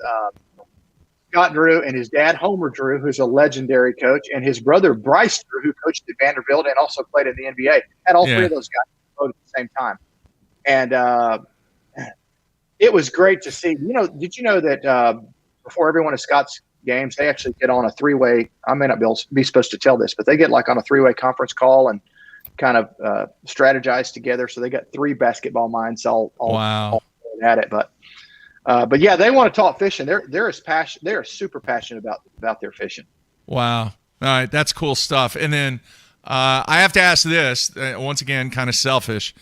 H: Scott Drew and his dad, Homer Drew, who's a legendary coach, and his brother, Bryce Drew, who coached at Vanderbilt and also played in the NBA. Had all three of those guys both at the same time. And it was great to see. Did you know that before every one of Scott's games, they actually get on a 3-way – I may not be supposed to tell this, but they get like on a 3-way conference call and kind of strategize together. So they got 3 basketball minds all at it. But yeah, they want to talk fishing. They're as passionate. They are super passionate about their fishing.
A: Wow. All right. That's cool stuff. And then I have to ask this, once again, kind of selfish.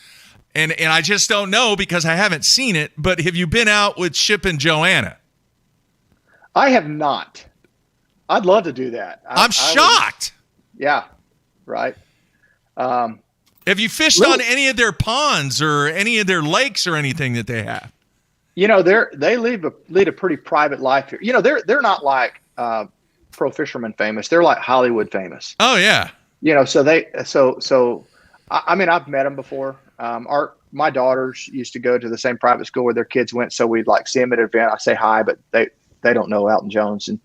A: And I just don't know because I haven't seen it, but have you been out with Chip and Joanna?
H: I have not. I'd love to do that.
A: I'm shocked.
H: Yeah, right.
A: Have you fished on any of their ponds or any of their lakes or anything that they have?
H: You know, they lead a pretty private life here. You know, they're not like pro fisherman famous. They're like Hollywood famous.
A: Oh yeah.
H: You know, I mean, I've met them before. My daughters used to go to the same private school where their kids went, so we'd like see them at an event. I say hi, but they don't know Alton Jones, and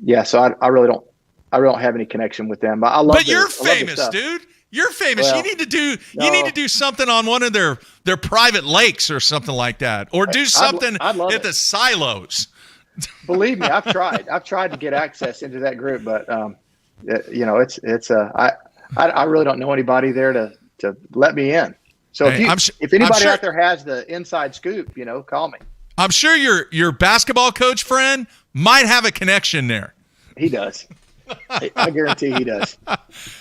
H: yeah, so I really don't have any connection with them. But I love.
A: But you're famous, dude. You're famous. Well, you need to do something on one of their private lakes or something like that, or do something at the silos.
H: Believe me, I've tried. I've tried to get access into that group, but you know, I really don't know anybody there to let me in. So if anybody out there has the inside scoop, you know, call me.
A: I'm sure your basketball coach friend might have a connection there.
H: He does. I guarantee he does.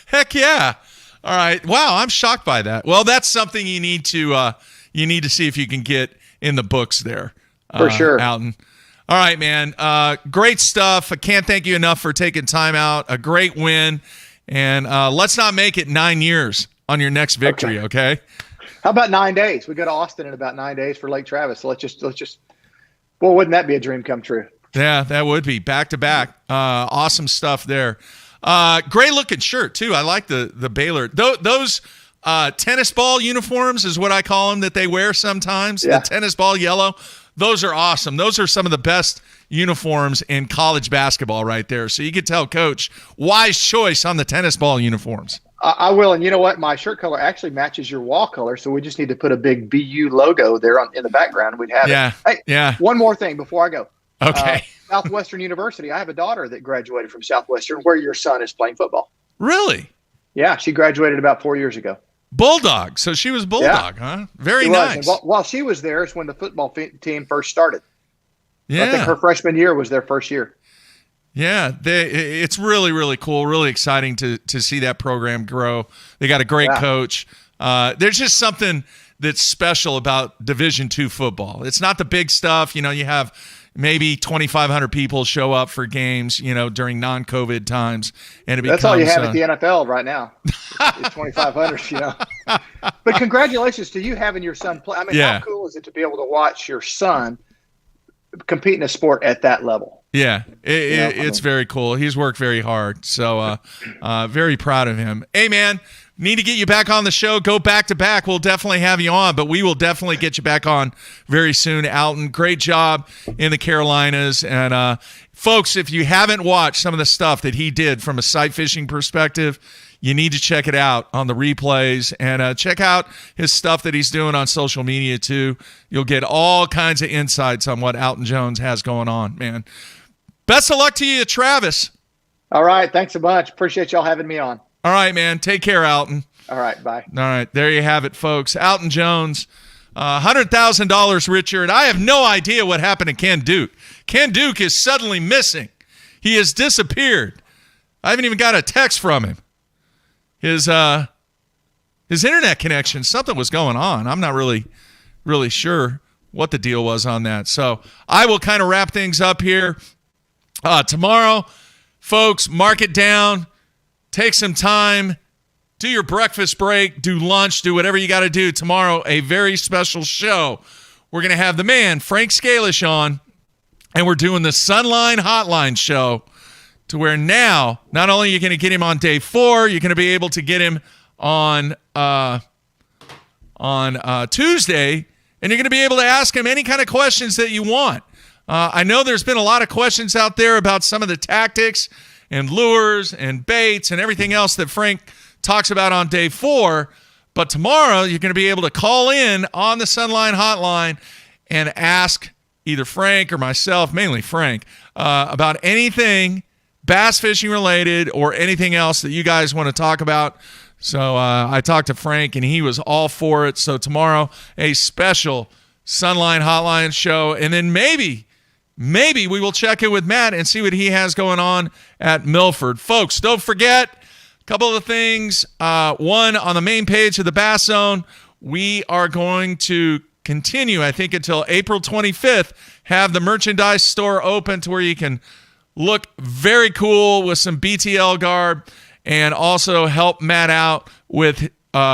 A: Heck yeah. All right. Wow, I'm shocked by that. Well, that's something you need to see if you can get in the books there.
H: For sure.
A: Alton. All right, man. Great stuff. I can't thank you enough for taking time out. A great win. And let's not make it 9 years on your next victory, okay?
H: How about 9 days? We go to Austin in about 9 days for Lake Travis. So let's just well, wouldn't that be a dream come true?
A: Yeah, that would be. Back to back. Awesome stuff there. Great looking shirt too. I like the Baylor. Those tennis ball uniforms is what I call them that they wear sometimes. Yeah. The tennis ball yellow. Those are awesome. Those are some of the best uniforms in college basketball right there. So you could tell Coach, wise choice on the tennis ball uniforms.
H: I will. And you know what? My shirt color actually matches your wall color. So we just need to put a big BU logo there in the background. We'd have it. Hey,
A: yeah.
H: One more thing before I go.
A: Okay.
H: Southwestern University. I have a daughter that graduated from Southwestern where your son is playing football.
A: Really?
H: Yeah. She graduated about 4 years ago.
A: Bulldog. So she was Bulldog, huh? Very nice.
H: While she was there is when the football team first started.
A: Yeah.
H: I think her freshman year was their first year.
A: Yeah, it's really, really cool, really exciting to see that program grow. They got a great coach. There's just something that's special about Division II football. It's not the big stuff. You know, you have maybe 2,500 people show up for games, you know, during non-COVID times. And
H: that's all you have at the NFL right now. It's 2,500, you know. But congratulations to you having your son play. I mean, how cool is it to be able to watch your son compete in a sport at that level?
A: Yeah, it's very cool. He's worked very hard. So very proud of him. Hey, man, need to get you back on the show. Go back to back. We'll definitely have you on, but we will definitely get you back on very soon, Alton. Great job in the Carolinas. And, folks, if you haven't watched some of the stuff that he did from a sight fishing perspective, you need to check it out on the replays and check out his stuff that he's doing on social media, too. You'll get all kinds of insights on what Alton Jones has going on, man. Best of luck to you, Travis.
H: All right. Thanks a bunch. Appreciate y'all having me on.
A: All right, man. Take care, Alton.
H: All right. Bye.
A: All right. There you have it, folks. Alton Jones, $100,000 richer. And I have no idea what happened to Ken Duke. Ken Duke is suddenly missing. He has disappeared. I haven't even got a text from him. His internet connection, something was going on. I'm not really sure what the deal was on that. So I will kind of wrap things up here. Tomorrow, folks, mark it down. Take some time. Do your breakfast break. Do lunch. Do whatever you got to do. Tomorrow, a very special show. We're going to have the man, Frank Scalish, on, and we're doing the Sunline Hotline show to where now, not only are you going to get him on day 4, you're going to be able to get him on Tuesday, and you're going to be able to ask him any kind of questions that you want. I know there's been a lot of questions out there about some of the tactics and lures and baits and everything else that Frank talks about on day 4. But tomorrow, you're going to be able to call in on the Sunline Hotline and ask either Frank or myself, mainly Frank, about anything bass fishing related or anything else that you guys want to talk about. So I talked to Frank, and he was all for it. So tomorrow, a special Sunline Hotline show. And then maybe we will check in with Matt and see what he has going on at Milford. Folks, don't forget a couple of things. One, on the main page of the Bass Zone, we are going to continue, I think, until April 25th, have the merchandise store open to where you can look very cool with some BTL garb and also help Matt out with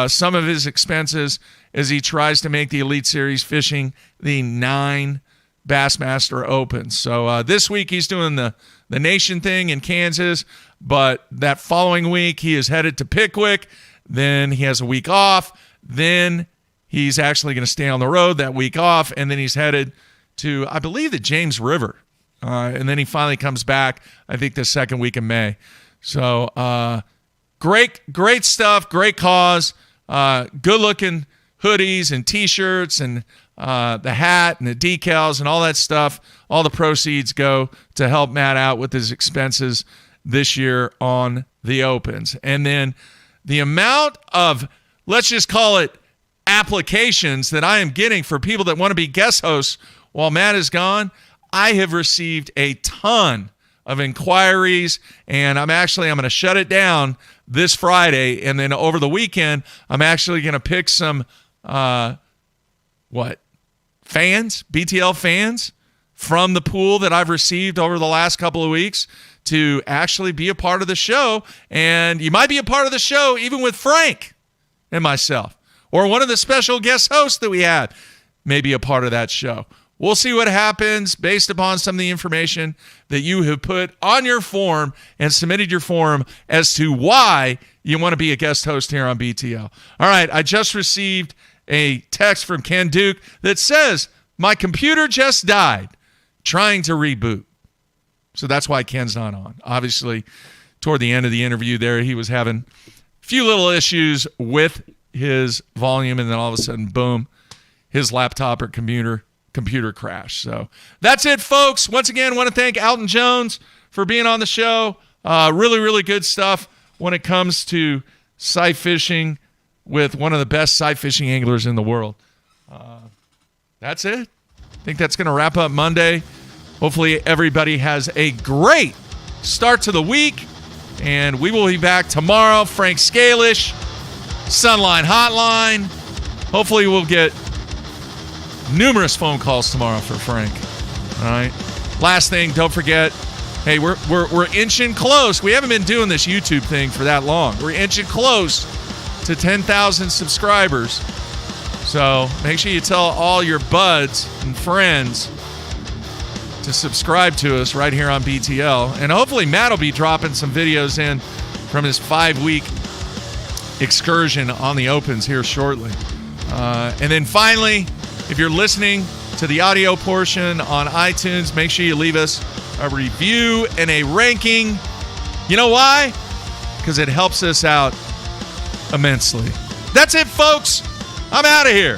A: some of his expenses as he tries to make the Elite Series fishing the 9 Bassmaster Opens. So this week he's doing the Nation thing in Kansas, but that following week he is headed to Pickwick. Then he has a week off. Then he's actually going to stay on the road that week off, and then he's headed to, I believe, the James River. And then he finally comes back, I think, the second week of May. So great stuff, great cause, good-looking hoodies and T-shirts and the hat and the decals and all that stuff. All the proceeds go to help Matt out with his expenses this year on the Opens. And then the amount of, let's just call it, applications that I am getting for people that want to be guest hosts while Matt is gone, I have received a ton of inquiries, and I'm going to shut it down this Friday, and then over the weekend, I'm actually going to pick some, BTL fans from the pool that I've received over the last couple of weeks to actually be a part of the show, and you might be a part of the show even with Frank and myself, or one of the special guest hosts that we had may be a part of that show. We'll see what happens based upon some of the information that you have put on your form and submitted your form as to why you want to be a guest host here on BTL. All right, I just received a text from Ken Duke that says, my computer just died trying to reboot. So that's why Ken's not on. Obviously, toward the end of the interview there, he was having a few little issues with his volume, and then all of a sudden, boom, his laptop or computer crash. So that's it, folks. Once again, I want to thank Alton Jones for being on the show. Really, really good stuff when it comes to sight fishing with one of the best sight fishing anglers in the world. That's it. I think that's going to wrap up Monday. Hopefully everybody has a great start to the week, and we will be back tomorrow. Frank Scalish, Sunline Hotline. Hopefully we'll get numerous phone calls tomorrow for Frank. All right. Last thing, don't forget, hey, we're inching close. We haven't been doing this YouTube thing for that long. We're inching close to 10,000 subscribers. So make sure you tell all your buds and friends to subscribe to us right here on BTL. And hopefully Matt will be dropping some videos in from his 5-week excursion on the Opens here shortly. And then finally, if you're listening to the audio portion on iTunes, make sure you leave us a review and a ranking. You know why? Because it helps us out immensely. That's it, folks. I'm out of here.